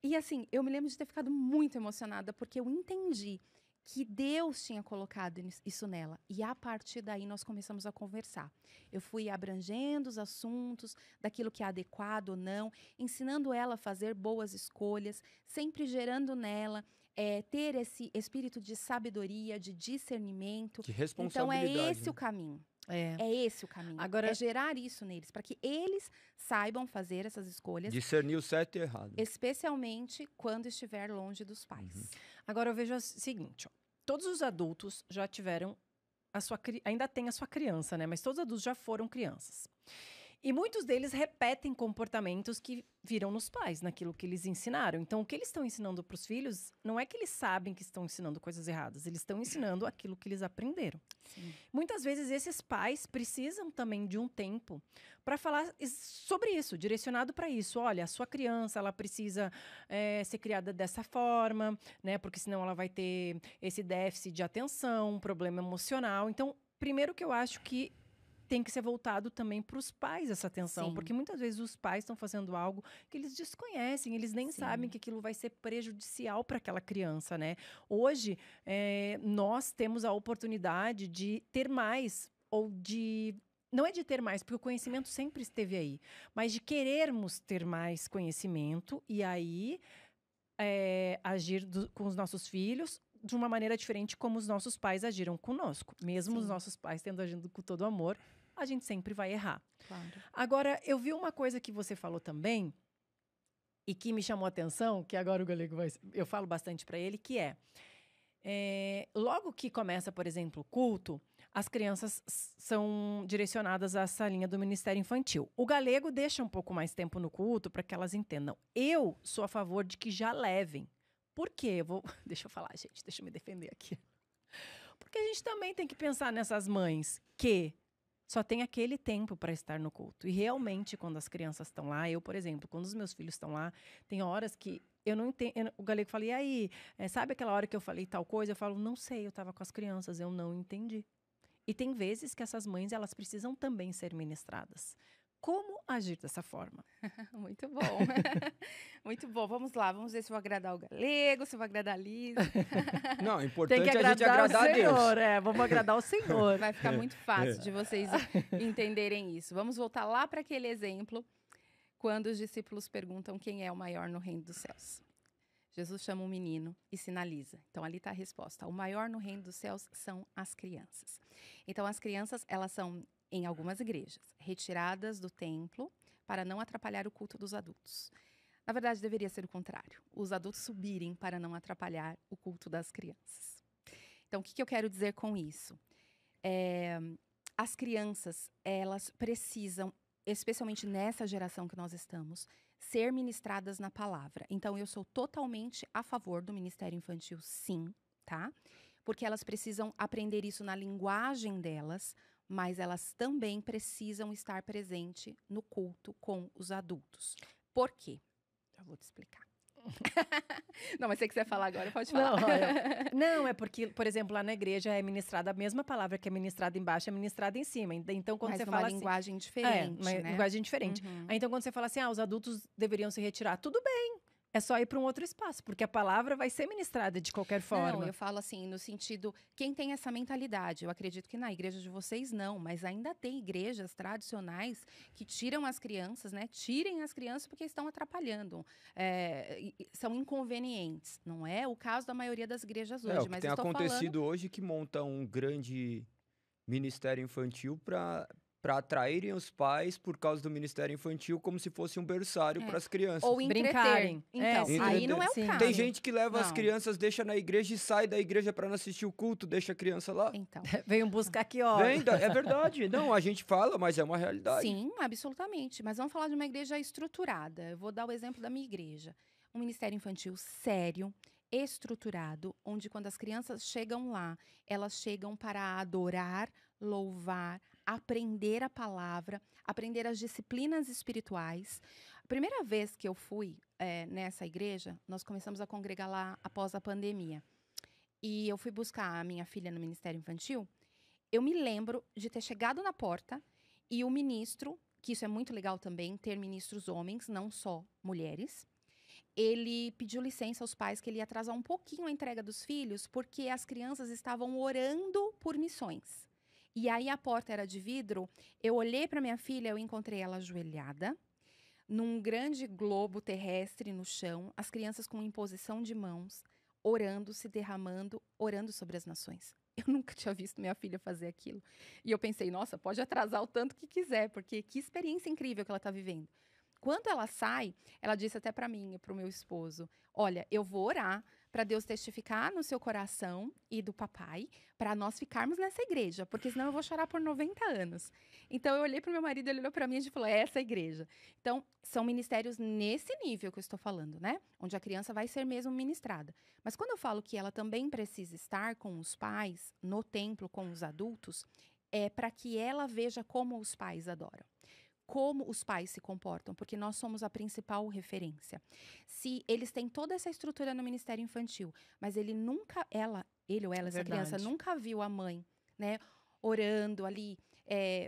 E assim, eu me lembro de ter ficado muito emocionada, porque eu entendi que Deus tinha colocado isso nela. E a partir daí nós começamos a conversar. Eu fui abrangendo os assuntos, daquilo que é adequado ou não, ensinando ela a fazer boas escolhas, sempre gerando nela ter esse espírito de sabedoria, de discernimento. De Então responsabilidade. é esse né? o caminho. É. É esse o caminho. Agora- É gerar isso neles, para que eles saibam fazer essas escolhas, Discernir o certo e errado. especialmente quando estiver longe dos pais. Agora eu vejo o seguinte, ó. Todos os adultos já tiveram ainda tem a sua criança, né? Mas todos os adultos já foram crianças. E muitos deles repetem comportamentos que viram nos pais, naquilo que eles ensinaram. Então, o que eles estão ensinando para os filhos não é que eles sabem que estão ensinando coisas erradas, eles estão ensinando aquilo que eles aprenderam. Sim. Muitas vezes esses pais precisam também de um tempo para falar sobre isso, direcionado para isso. Olha, a sua criança, ela precisa ser criada dessa forma, né? Porque senão ela vai ter esse déficit de atenção, um problema emocional. Então, primeiro que eu acho que tem que ser voltado também para os pais essa atenção, Sim. porque muitas vezes os pais estão fazendo algo que eles desconhecem, eles nem Sim. sabem que aquilo vai ser prejudicial para aquela criança, né? Hoje, nós temos a oportunidade de ter mais, ou de... Não é de ter mais, porque o conhecimento sempre esteve aí, mas de querermos ter mais conhecimento e aí agir com os nossos filhos de uma maneira diferente como os nossos pais agiram conosco. Mesmo os Sim. nossos pais tendo agido com todo amor, a gente sempre vai errar. Claro. Agora, eu vi uma coisa que você falou também e que me chamou a atenção, que agora o Galego eu falo bastante para ele, que logo que começa, por exemplo, o culto, as crianças são direcionadas à salinha do Ministério Infantil. O Galego deixa um pouco mais tempo no culto para que elas entendam. Eu sou a favor de que já levem. Por quê? Deixa eu falar, gente, deixa eu me defender aqui. Porque a gente também tem que pensar nessas mães que só tem aquele tempo para estar no culto. E realmente, quando as crianças estão lá, eu, por exemplo, quando os meus filhos estão lá, tem horas que eu não entendo. O Galego fala, e aí, sabe aquela hora que eu falei tal coisa? Eu falo, não sei, eu estava com as crianças, eu não entendi. E tem vezes que essas mães, elas precisam também ser ministradas. Como agir dessa forma? Muito bom. Muito bom. Vamos lá, vamos ver se eu vou agradar o Galego, se eu vou agradar a Liz. Não, o Tem importante que é a gente agradar agradar o a Deus. Senhor, vamos agradar o Senhor. Vai ficar muito fácil de vocês entenderem isso. Vamos voltar lá para aquele exemplo, quando os discípulos perguntam quem é o maior no reino dos céus. Jesus chama um menino e sinaliza. Então, ali está a resposta. O maior no reino dos céus são as crianças. Então, as crianças, elas são, em algumas igrejas, retiradas do templo para não atrapalhar o culto dos adultos. Na verdade, deveria ser o contrário. Os adultos subirem para não atrapalhar o culto das crianças. Então, o que eu quero dizer com isso? As crianças, elas precisam, especialmente nessa geração que nós estamos, ser ministradas na palavra. Então, eu sou totalmente a favor do Ministério Infantil, sim, tá? Porque elas precisam aprender isso na linguagem delas, mas elas também precisam estar presentes no culto com os adultos. Por quê? Eu vou te explicar. Não, mas se você quiser falar agora, pode falar. Não, é porque, por exemplo, lá na igreja é ministrada a mesma palavra que é ministrada embaixo, é ministrada em cima. Então, quando mas você numa fala linguagem assim, diferente, uma né? linguagem diferente. Uhum. Aí, então, quando você fala assim, os adultos deveriam se retirar, tudo bem. É só ir para um outro espaço, porque a palavra vai ser ministrada de qualquer forma. Não, eu falo assim, no sentido, quem tem essa mentalidade? Eu acredito que na igreja de vocês não, mas ainda tem igrejas tradicionais que tiram as crianças, né? Tirem as crianças porque estão atrapalhando. São inconvenientes. Não é o caso da maioria das igrejas hoje, O que mas tem estou acontecido falando... hoje que monta um grande ministério infantil para atraírem os pais por causa do Ministério Infantil como se fosse um berçário para as crianças. Ou brincarem. Então, aí não é o Sim. caso. Tem gente que leva as Não. crianças, deixa na igreja e sai da igreja para não assistir o culto, deixa a criança lá. Então, Venham buscar aqui, ó. É verdade. Não, a gente fala, mas é uma realidade. sim, absolutamente. Mas vamos falar de uma igreja estruturada. Eu vou dar o exemplo da minha igreja. Um ministério infantil sério, estruturado, onde quando as crianças chegam lá, elas chegam para adorar, louvar, aprender a palavra, aprender as disciplinas espirituais. A primeira vez que eu fui nessa igreja, nós começamos a congregar lá após a pandemia. E eu fui buscar a minha filha no Ministério Infantil. Eu me lembro de ter chegado na porta e o ministro, que isso é muito legal também, ter ministros homens, não só mulheres. ele pediu licença aos pais que ele ia atrasar um pouquinho a entrega dos filhos, porque as crianças estavam orando por missões. E aí a porta era de vidro, eu olhei para minha filha, eu encontrei ela ajoelhada, num grande globo terrestre no chão, as crianças com imposição de mãos, orando, se derramando, orando sobre as nações. Eu nunca tinha visto minha filha fazer aquilo. E eu pensei, nossa, pode atrasar o tanto que quiser, porque que experiência incrível que ela está vivendo. Quando ela sai, ela disse até para mim e para o meu esposo, olha, eu vou orar para Deus testificar no seu coração e do papai, para nós ficarmos nessa igreja, porque senão eu vou chorar por 90 anos. Então, eu olhei para o meu marido, ele olhou para mim e a gente falou, é essa a igreja. Então, são ministérios nesse nível que eu estou falando, né? Onde a criança vai ser mesmo ministrada. Mas quando eu falo que ela também precisa estar com os pais, no templo, com os adultos, é para que ela veja como os pais adoram. Como os pais se comportam, porque nós somos a principal referência. Se eles têm toda essa estrutura no Ministério Infantil, mas ele ou ela, essa criança, nunca viu a mãe, né, orando ali.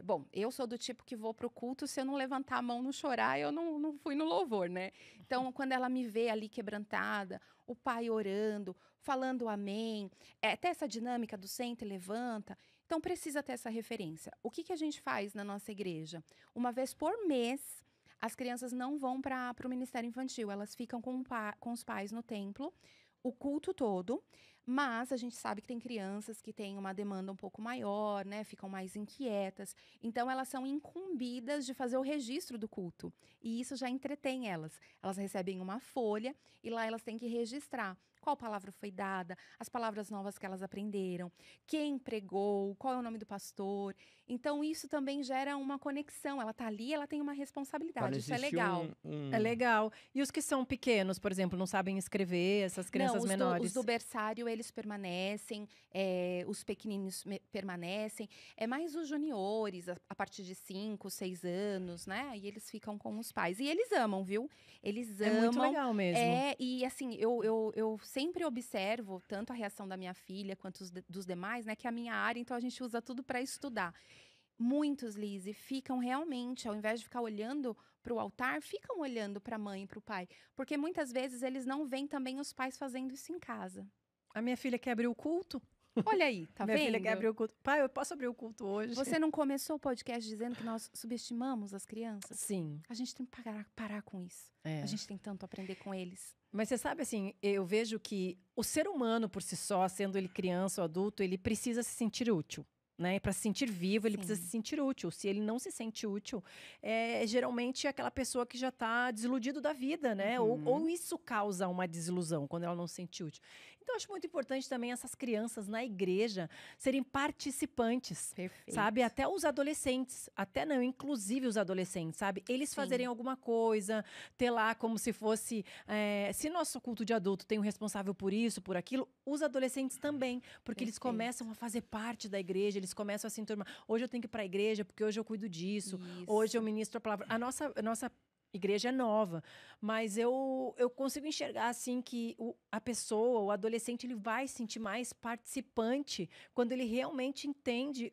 Bom, eu sou do tipo que vou pro culto, se eu não levantar a mão, não chorar, eu não fui no louvor, né? Então, quando ela me vê ali quebrantada, o pai orando, falando amém, até essa dinâmica do senta e levanta. Então, precisa ter essa referência. O que a gente faz na nossa igreja? Uma vez por mês, as crianças não vão para o Ministério Infantil, elas ficam com os pais no templo, o culto todo, mas a gente sabe que tem crianças que têm uma demanda um pouco maior, né? Ficam mais inquietas. Então, elas são incumbidas de fazer o registro do culto. E isso já entretém elas. Elas recebem uma folha e lá elas têm que registrar qual palavra foi dada, as palavras novas que elas aprenderam, quem pregou, qual é o nome do pastor. Então, isso também gera uma conexão. Ela está ali, ela tem uma responsabilidade. Isso é legal. É legal. E os que são pequenos, por exemplo, não sabem escrever, essas crianças menores? Os do berçário, eles permanecem, os pequeninos permanecem. É mais os juniores, a partir de 5, 6 anos, né? E eles ficam com os pais. E eles amam, viu? Eles amam. É muito legal mesmo. E assim, eu sempre observo tanto a reação da minha filha quanto dos demais, né? Que é a minha área, então a gente usa tudo para estudar. Muitos, Lizzy, ficam realmente, ao invés de ficar olhando para o altar, ficam olhando para a mãe e para o pai. Porque muitas vezes eles não veem também os pais fazendo isso em casa. A minha filha quer abrir o culto. Olha aí, tá vendo? Minha filha quer abrir o culto. Pai, eu posso abrir o culto hoje? Você não começou o podcast dizendo que nós subestimamos as crianças? Sim. A gente tem que parar com isso. A gente tem tanto a aprender com eles. Mas você sabe, assim, eu vejo que o ser humano por si só, sendo ele criança ou adulto, ele precisa se sentir útil. Né? Para se sentir vivo, ele precisa se sentir útil. Se ele não se sente útil, geralmente é aquela pessoa que já está desiludido da vida, né? Ou isso causa uma desilusão, quando ela não se sente útil. Então, eu acho muito importante também essas crianças na igreja serem participantes, Perfeito. Sabe? Até os adolescentes, inclusive os adolescentes, sabe? Eles fazerem alguma coisa, ter lá como se fosse... se nosso culto de adulto tem um responsável por isso, por aquilo, os adolescentes também, porque eles começam a fazer parte da igreja, eles começam a se enturmar. Hoje eu tenho que ir para a igreja, porque hoje eu cuido disso. Hoje eu ministro a palavra. A nossa igreja é nova, mas eu consigo enxergar assim que a pessoa, o adolescente, ele vai se sentir mais participante quando ele realmente entende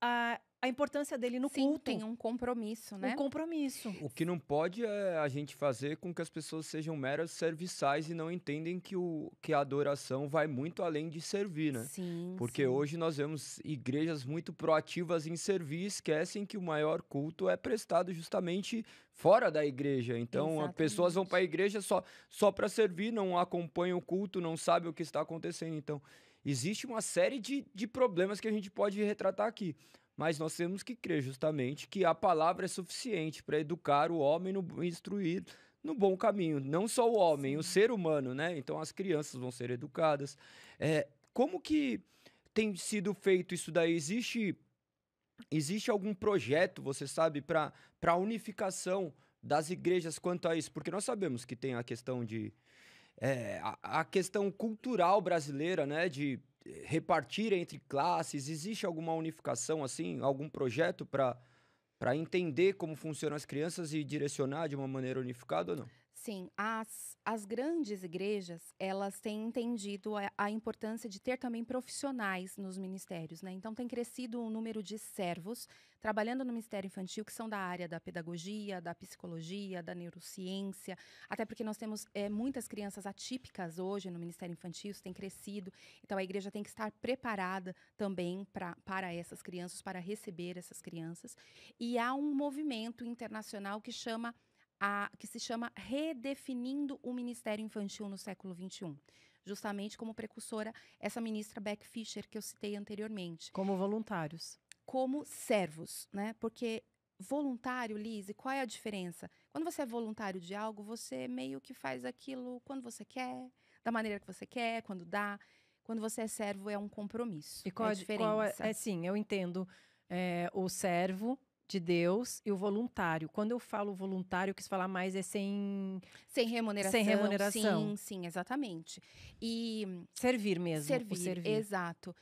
a importância dele no culto. Tem um compromisso, né? Um compromisso. O que não pode é a gente fazer com que as pessoas sejam meras serviçais e não entendem que a adoração vai muito além de servir, né? Sim, Porque hoje nós vemos igrejas muito proativas em servir, esquecem que o maior culto é prestado justamente fora da igreja. Então, as pessoas vão para a igreja só para servir, não acompanham o culto, não sabem o que está acontecendo. Então, existe uma série de problemas que a gente pode retratar aqui. Mas nós temos que crer justamente que a palavra é suficiente para educar o homem, instruir no bom caminho. Não só o homem, o ser humano, né? Então as crianças vão ser educadas. Como que tem sido feito isso daí? Existe algum projeto, você sabe, para a unificação das igrejas quanto a isso? Porque nós sabemos que tem a questão a questão cultural brasileira, né? De repartir entre classes. Existe alguma unificação, assim, algum projeto para entender como funcionam as crianças e direcionar de uma maneira unificada ou não? Sim, as grandes igrejas, elas têm entendido a importância de ter também profissionais nos ministérios, né? Então, tem crescido o número de servos trabalhando no Ministério Infantil, que são da área da pedagogia, da psicologia, da neurociência, até porque nós temos muitas crianças atípicas hoje no Ministério Infantil, isso tem crescido, então a igreja tem que estar preparada também para essas crianças, para receber essas crianças. E há um movimento internacional que se chama Redefinindo o Ministério Infantil no século XXI. Justamente como precursora, essa ministra Beck Fischer, que eu citei anteriormente. Como voluntários. Como servos, né? Porque voluntário, Lise, qual é a diferença? Quando você é voluntário de algo, você meio que faz aquilo quando você quer, da maneira que você quer, quando dá. Quando você é servo, é um compromisso. E qual é a diferença? Sim, eu entendo o servo de Deus e o voluntário. Quando eu falo voluntário, eu quis falar mais sem remuneração. Sem remuneração. Sim, exatamente. E servir mesmo. servir. Exato.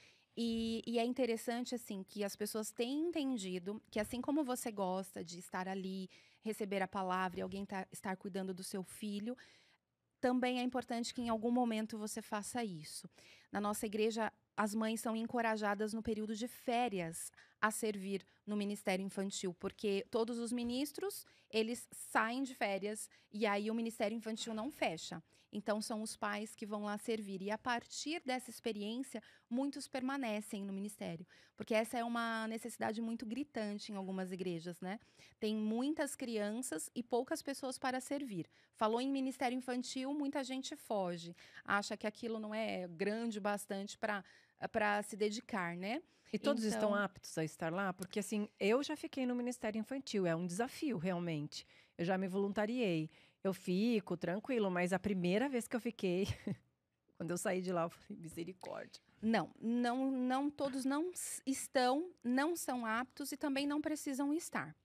E é interessante, assim, que as pessoas têm entendido que, assim como você gosta de estar ali, receber a palavra e alguém estar cuidando do seu filho, também é importante que em algum momento você faça isso. Na nossa igreja, as mães são encorajadas no período de férias a servir no Ministério Infantil, porque todos os ministros, eles saem de férias e aí o Ministério Infantil não fecha. Então, são os pais que vão lá servir. E a partir dessa experiência, muitos permanecem no ministério, porque essa é uma necessidade muito gritante em algumas igrejas, né? Tem muitas crianças e poucas pessoas para servir. Falou em Ministério Infantil, muita gente foge, acha que aquilo não é grande o bastante para se dedicar, né? E todos estão aptos a estar lá? Porque, assim, eu já fiquei no Ministério Infantil. É um desafio, realmente. Eu já me voluntariei. Eu fico tranquilo, mas a primeira vez que eu fiquei, quando eu saí de lá, eu falei, misericórdia. Não, todos não são aptos e também não precisam estar.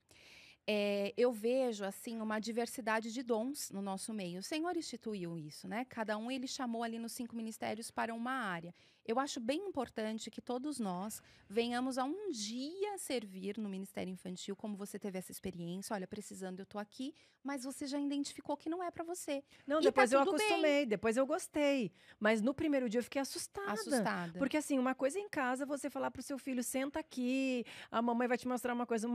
Eu vejo, assim, uma diversidade de dons no nosso meio. O Senhor instituiu isso, né? Cada um, ele chamou ali nos 5 ministérios para uma área. Eu acho bem importante que todos nós venhamos a um dia servir no Ministério Infantil, como você teve essa experiência. Olha, precisando, eu tô aqui, mas você já identificou que não é para você. Não, E depois tá eu tudo acostumei, depois eu gostei. Mas no primeiro dia eu fiquei assustada. Porque, assim, uma coisa em casa, você falar pro seu filho, senta aqui, a mamãe vai te mostrar uma coisa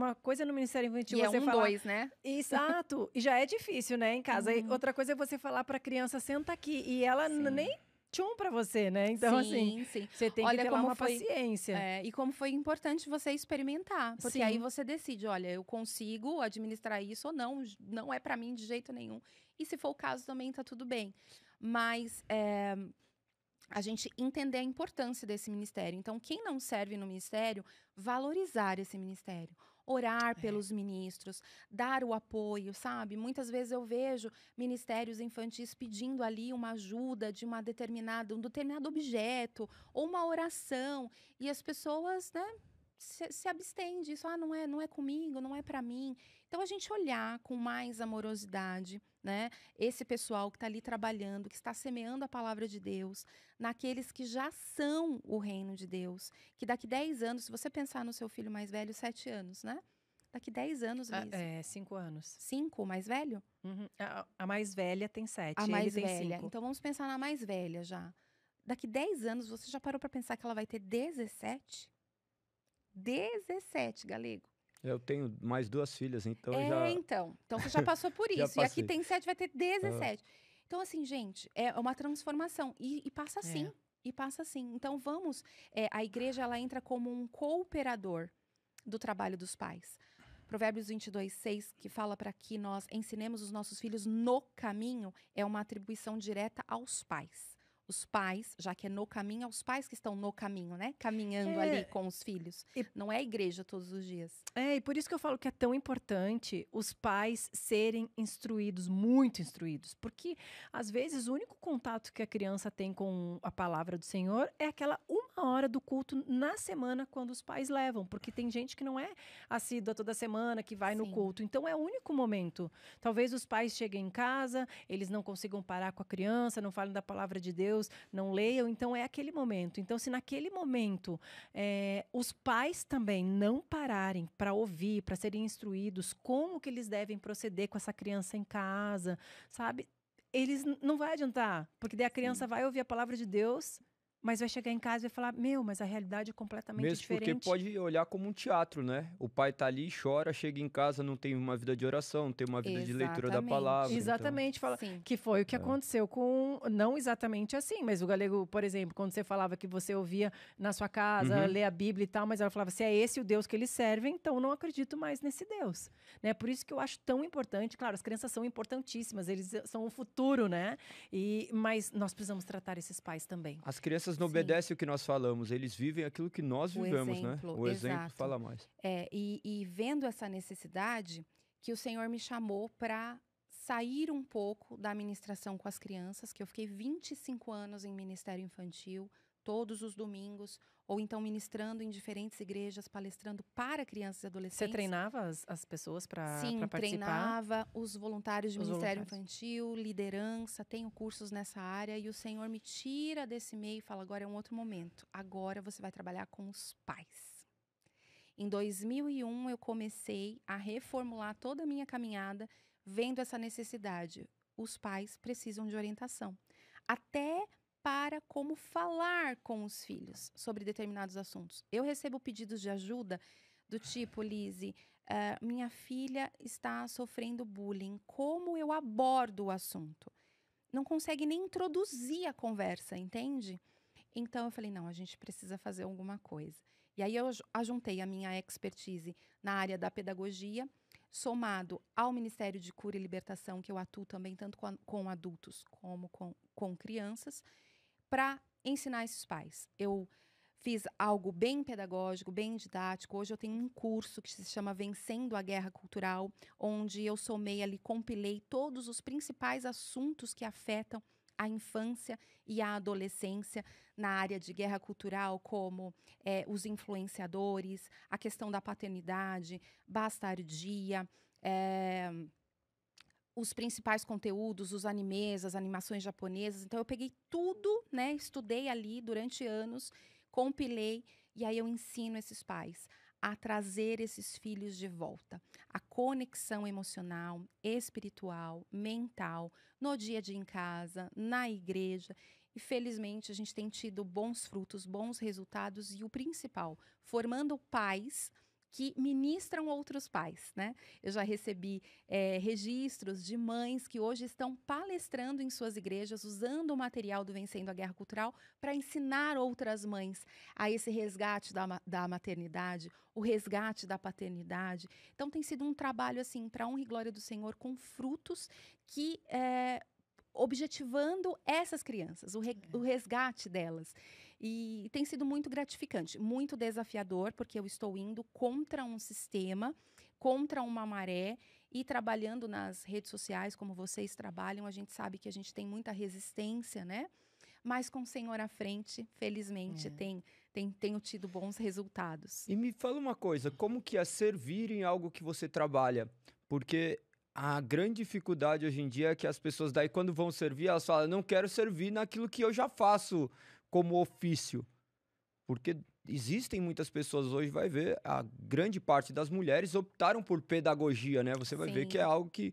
no Ministério Infantil, e você é falar... dois, né? Exato. E já é difícil, né, em casa. E outra coisa é você falar pra criança, senta aqui. E ela nem tchum pra você, né? Então, sim. você tem que ter lá uma paciência. E como foi importante você experimentar. Porque aí você decide, olha, eu consigo administrar isso ou não. Não é pra mim de jeito nenhum. E se for o caso também, tá tudo bem. Mas a gente entender a importância desse ministério. Então, quem não serve no ministério, valorizar esse ministério. Orar pelos ministros, dar o apoio, sabe? Muitas vezes eu vejo ministérios infantis pedindo ali uma ajuda de um determinado objeto ou uma oração e as pessoas, né, se abstêm disso. Não é comigo, não é para mim. Então, a gente olhar com mais amorosidade, né? Esse pessoal que está ali trabalhando, que está semeando a palavra de Deus, naqueles que já são o reino de Deus, que daqui 10 anos, se você pensar no seu filho mais velho, 7 anos, né? Daqui 10 anos, Liz. 5 anos. 5, o mais velho? Uhum. A mais velha tem 7, a mais ele tem velha. 5. Então, vamos pensar na mais velha já. Daqui 10 anos, você já parou para pensar que ela vai ter 17? 17, Galego. Eu tenho mais 2 filhas, então Então você já passou por isso. E aqui tem 7, vai ter 17. Então, assim, gente, é uma transformação. E passa assim. E passa assim. Então, vamos... a igreja, ela entra como um cooperador do trabalho dos pais. Provérbios 22:6, que fala para que nós ensinemos os nossos filhos no caminho, é uma atribuição direta aos pais. Os pais, já que é no caminho, aos pais que estão no caminho, né? Caminhando ali com os filhos. Não é a igreja todos os dias. E por isso que eu falo que é tão importante os pais serem instruídos, muito instruídos. Porque, às vezes, o único contato que a criança tem com a palavra do Senhor é aquela 1 hora do culto na semana, quando os pais levam. Porque tem gente que não é assídua toda semana, que vai no culto. Então, é o único momento. Talvez os pais cheguem em casa, eles não consigam parar com a criança, não falem da palavra de Deus, Deus, não leiam. Então, é aquele momento. Então, se naquele momento os pais também não pararem para ouvir, para serem instruídos como que eles devem proceder com essa criança em casa, sabe? Não vai adiantar, porque daí a criança vai ouvir a palavra de Deus, mas vai chegar em casa e vai falar, mas a realidade é completamente Mesmo diferente. porque pode olhar como um teatro, né? O pai tá ali, chora, chega em casa, não tem uma vida de oração, não tem uma vida de leitura da palavra. Exatamente. Então... Que foi o que aconteceu com... Não exatamente assim, mas o Galego, por exemplo, quando você falava que você ouvia na sua casa, ler a Bíblia e tal, mas ela falava, se é esse o Deus que eles servem, então não acredito mais nesse Deus. Né? Por isso que eu acho tão importante, claro, as crianças são importantíssimas, eles são o futuro, né? Mas nós precisamos tratar esses pais também. As crianças não obedecem o que nós falamos, eles vivem aquilo que nós vivemos, exemplo, né? O exemplo exato. fala mais. E vendo essa necessidade, que o Senhor me chamou para sair um pouco da ministração com as crianças, que eu fiquei 25 anos em ministério infantil, todos os domingos, ou então ministrando em diferentes igrejas, palestrando para crianças e adolescentes. Você treinava as pessoas para participar? Sim, treinava os voluntários de ministério infantil, liderança, tenho cursos nessa área, e o Senhor me tira desse meio e fala, agora é um outro momento, agora você vai trabalhar com os pais. Em 2001, eu comecei a reformular toda a minha caminhada, vendo essa necessidade. Os pais precisam de orientação. Até para como falar com os filhos sobre determinados assuntos. Eu recebo pedidos de ajuda do tipo, Lizzy, minha filha está sofrendo bullying. Como eu abordo o assunto? Não consegue nem introduzir a conversa, entende? Então, eu falei, não, a gente precisa fazer alguma coisa. E aí, eu ajuntei a minha expertise na área da pedagogia, somado ao Ministério de Cura e Libertação, que eu atuo também tanto com adultos como com crianças, para ensinar esses pais. Eu fiz algo bem pedagógico, bem didático. Hoje eu tenho um curso que se chama Vencendo a Guerra Cultural, onde eu somei ali, compilei todos os principais assuntos que afetam a infância e a adolescência na área de guerra cultural, como os influenciadores, a questão da paternidade, bastardia, os principais conteúdos, os animes, as animações japonesas. Então, eu peguei tudo, né? Estudei ali durante anos, compilei, e aí eu ensino esses pais a trazer esses filhos de volta. A conexão emocional, espiritual, mental, no dia a dia em casa, na igreja. E, felizmente, a gente tem tido bons frutos, bons resultados e, o principal, formando pais que ministram outros pais, né? Eu já recebi registros de mães que hoje estão palestrando em suas igrejas, usando o material do Vencendo a Guerra Cultural para ensinar outras mães a esse resgate da maternidade, o resgate da paternidade. Então, tem sido um trabalho, assim, para honra e glória do Senhor, com frutos que... objetivando essas crianças, o resgate delas. E tem sido muito gratificante, muito desafiador, porque eu estou indo contra um sistema, contra uma maré, e trabalhando nas redes sociais, como vocês trabalham, a gente sabe que a gente tem muita resistência, né? Mas com o Senhor à frente, felizmente, tenho tido bons resultados. E me fala uma coisa, como que é servir em algo que você trabalha? Porque a grande dificuldade hoje em dia é que as pessoas daí, quando vão servir, elas falam, não quero servir naquilo que eu já faço como ofício. Porque existem muitas pessoas hoje, vai ver, a grande parte das mulheres optaram por pedagogia, né? Você vai ver que é algo que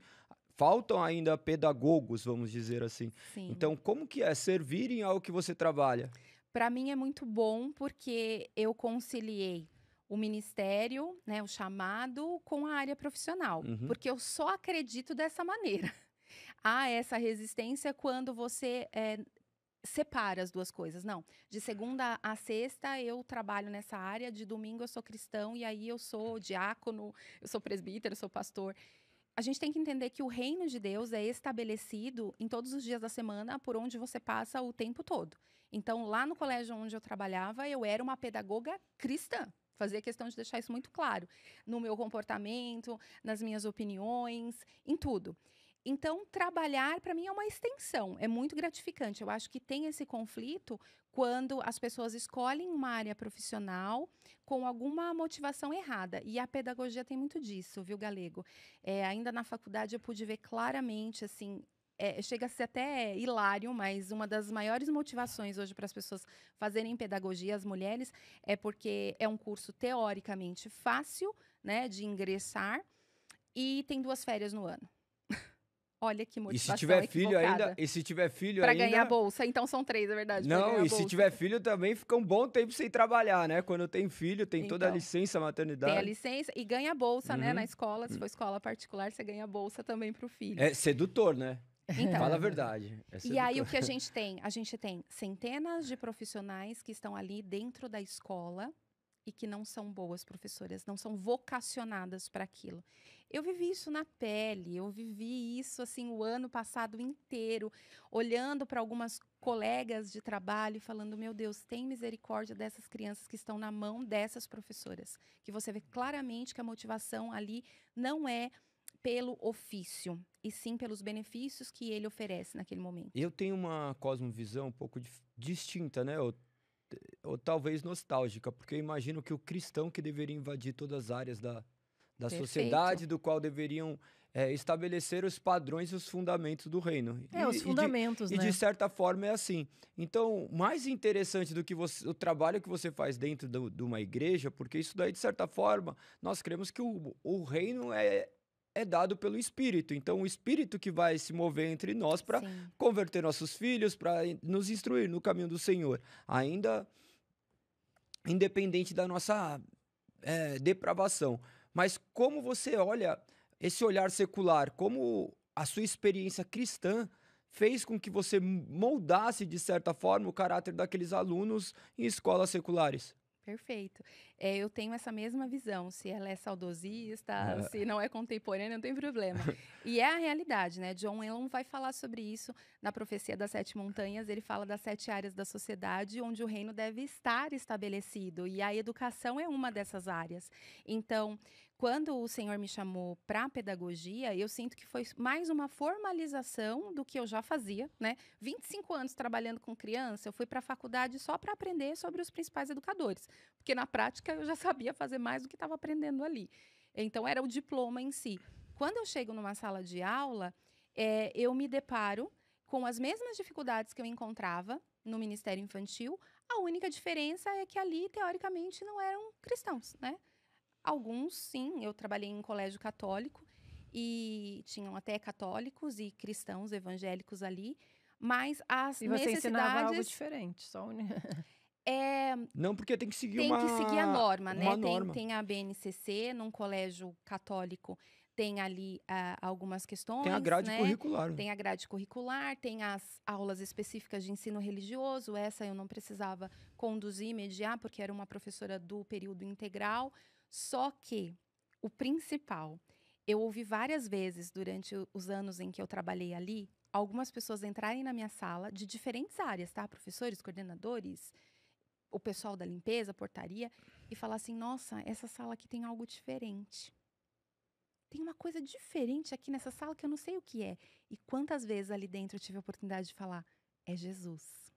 faltam ainda pedagogos, vamos dizer assim. Sim. Então, como que é servir em algo que você trabalha? Para mim é muito bom, porque eu conciliei o ministério, né, o chamado, com a área profissional. Porque eu só acredito dessa maneira. Há essa resistência quando você separa as duas coisas. Não, de segunda a sexta eu trabalho nessa área, de domingo eu sou cristão, e aí eu sou diácono, eu sou presbítero, eu sou pastor. A gente tem que entender que o reino de Deus é estabelecido em todos os dias da semana, por onde você passa o tempo todo. Então, lá no colégio onde eu trabalhava, eu era uma pedagoga cristã. Fazia questão de deixar isso muito claro. No meu comportamento, nas minhas opiniões, em tudo. Então, trabalhar, para mim, é uma extensão. É muito gratificante. Eu acho que tem esse conflito quando as pessoas escolhem uma área profissional com alguma motivação errada. E a pedagogia tem muito disso, viu, Galego? Ainda na faculdade eu pude ver claramente, assim, chega a ser até hilário, mas uma das maiores motivações hoje para as pessoas fazerem pedagogia, as mulheres, é porque é um curso teoricamente fácil, né, de ingressar e tem 2 férias no ano. Olha que E motivação se tiver filho equivocada. ainda, e se tiver filho Para ainda... ganhar bolsa. Então são 3, é verdade. pra Não, ganhar e se bolsa. tiver filho também fica um bom tempo sem trabalhar, né? Quando tem filho, tem toda a Então, licença tem a maternidade. licença e ganha bolsa, né? Uhum. Na escola, se for escola particular, você ganha bolsa também para o filho. É sedutor, né? Então, Fala a verdade. É e aí sedutor. o que a gente tem? A gente tem centenas de profissionais que estão ali dentro da escola e que não são boas professoras, não são vocacionadas para aquilo. Eu vivi isso na pele, eu vivi isso assim o ano passado inteiro, olhando para algumas colegas de trabalho e falando, meu Deus, tem misericórdia dessas crianças que estão na mão dessas professoras, que você vê claramente que a motivação ali não é pelo ofício, e sim pelos benefícios que ele oferece naquele momento. Eu tenho uma cosmovisão um pouco distinta, né? Ou talvez nostálgica, porque eu imagino que o cristão que deveria invadir todas as áreas da Perfeito. sociedade, do qual deveriam estabelecer os padrões e os fundamentos do reino. Os fundamentos, e né? de certa forma é assim. Então, mais interessante do que o trabalho que você faz dentro de uma igreja, porque isso daí, de certa forma, nós cremos que o reino é dado pelo Espírito. Então, o Espírito que vai se mover entre nós para Sim. converter nossos filhos, para nos instruir no caminho do Senhor. Ainda independente da nossa depravação. Mas como você olha esse olhar secular, como a sua experiência cristã fez com que você moldasse, de certa forma, o caráter daqueles alunos em escolas seculares? Perfeito. Eu tenho essa mesma visão. Se ela é saudosista, se não é contemporânea, não tem problema. E é a realidade, né? John Elon vai falar sobre isso na Profecia das 7 Montanhas. Ele fala das 7 áreas da sociedade onde o reino deve estar estabelecido. E a educação é uma dessas áreas. Então, quando o Senhor me chamou para a pedagogia, eu sinto que foi mais uma formalização do que eu já fazia, né? 25 anos trabalhando com criança, eu fui para a faculdade só para aprender sobre os principais educadores, porque na prática eu já sabia fazer mais do que estava aprendendo ali. Então, era o diploma em si. Quando eu chego numa sala de aula, eu me deparo com as mesmas dificuldades que eu encontrava no Ministério Infantil. A única diferença é que ali, teoricamente, não eram cristãos, né? Alguns, sim, eu trabalhei em colégio católico e tinham até católicos e cristãos evangélicos ali, mas as E você ensinava algo necessidades diferente, só Não, porque tem que seguir tem que seguir a norma, né? uma norma. Tem a BNCC, num colégio católico, tem ali algumas questões, Tem a grade né? curricular. Tem a grade curricular, tem as aulas específicas de ensino religioso. Essa eu não precisava conduzir, mediar, porque era uma professora do período integral. Só que o principal, eu ouvi várias vezes durante os anos em que eu trabalhei ali, algumas pessoas entrarem na minha sala de diferentes áreas, tá? Professores, coordenadores, o pessoal da limpeza, portaria, e falar assim, nossa, essa sala aqui tem algo diferente. Tem uma coisa diferente aqui nessa sala que eu não sei o que é. E quantas vezes ali dentro eu tive a oportunidade de falar, é Jesus.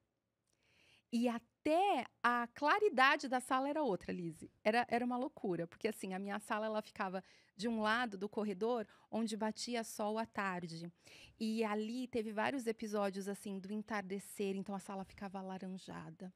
E até a claridade da sala era outra, Lise. Era uma loucura, porque assim, a minha sala ela ficava de um lado do corredor, onde batia sol à tarde. E ali teve vários episódios assim do entardecer, então a sala ficava alaranjada.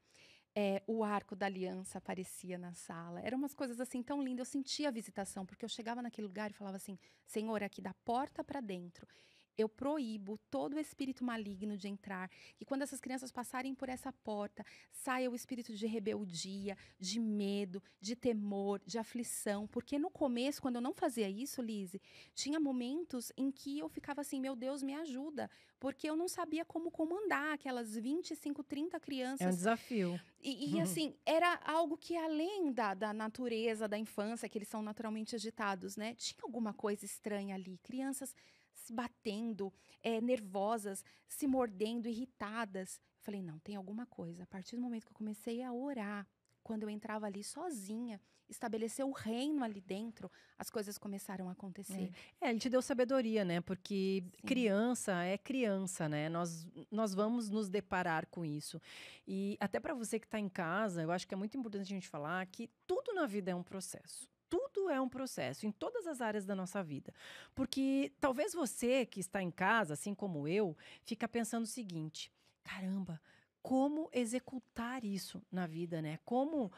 O arco da aliança aparecia na sala. Eram umas coisas assim tão lindas. Eu sentia a visitação, porque eu chegava naquele lugar e falava assim, Senhor, aqui da porta para dentro, eu proíbo todo o espírito maligno de entrar. E quando essas crianças passarem por essa porta, saia o espírito de rebeldia, de medo, de temor, de aflição. Porque no começo, quando eu não fazia isso, Lise, tinha momentos em que eu ficava assim, meu Deus, me ajuda. Porque eu não sabia como comandar aquelas 25, 30 crianças. É um desafio. E assim, era algo que além da natureza, da infância, que eles são naturalmente agitados, né? Tinha alguma coisa estranha ali. Crianças se batendo, nervosas, se mordendo, irritadas. Eu falei, não, tem alguma coisa. A partir do momento que eu comecei a orar, quando eu entrava ali sozinha, estabelecer o reino ali dentro, as coisas começaram a acontecer. Ele te deu sabedoria, né? Porque Sim. criança é criança, né? Nós vamos nos deparar com isso. E até para você que está em casa, eu acho que é muito importante a gente falar que tudo na vida é um processo. tudo é um processo, em todas as áreas da nossa vida. Porque talvez você que está em casa, assim como eu, fica pensando o seguinte: caramba, como executar isso na vida, né? Como,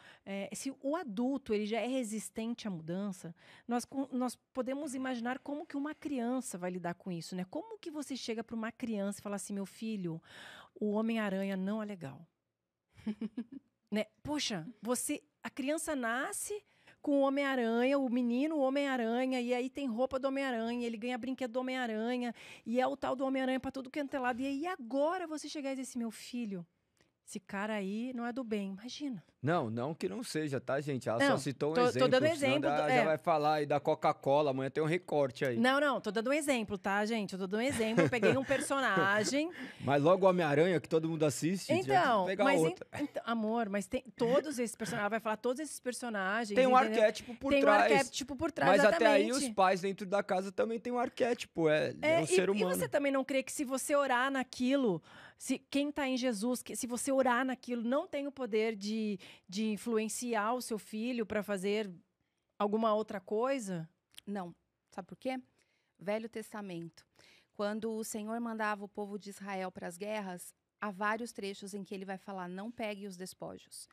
se o adulto ele já é resistente à mudança, nós podemos imaginar como que uma criança vai lidar com isso, né? Como que você chega para uma criança e fala assim: meu filho, o Homem-Aranha não é legal. Né? Poxa, a criança nasce com o Homem-Aranha, o menino, o Homem-Aranha, e aí tem roupa do Homem-Aranha, ele ganha brinquedo do Homem-Aranha, e é o tal do Homem-Aranha para tudo que é lado. E aí agora você chegar e dizer assim: meu filho, esse cara aí não é do bem, imagina. Não que não seja, tá, gente? Ela Não, só citou um tô exemplo. dando senão exemplo já vai falar aí da Coca-Cola, amanhã tem um recorte aí. Não, tô dando um exemplo, tá, gente? Eu tô dando um exemplo, eu peguei um personagem. Mas logo o Homem-Aranha, que todo mundo assiste, Então, pegar mas outra. amor, mas tem todos esses personagens, vai falar todos esses personagens. Tem um entendeu? arquétipo por Tem trás. Tem um arquétipo por trás, mas exatamente. até aí os pais dentro da casa também tem um arquétipo, é um ser humano. E você também não crê que se você orar naquilo, quem está em Jesus, se você orar naquilo, não tem o poder de influenciar o seu filho para fazer alguma outra coisa? Não. Sabe por quê? Velho Testamento. Quando o Senhor mandava o povo de Israel para as guerras, há vários trechos em que ele vai falar: não pegue os despojos.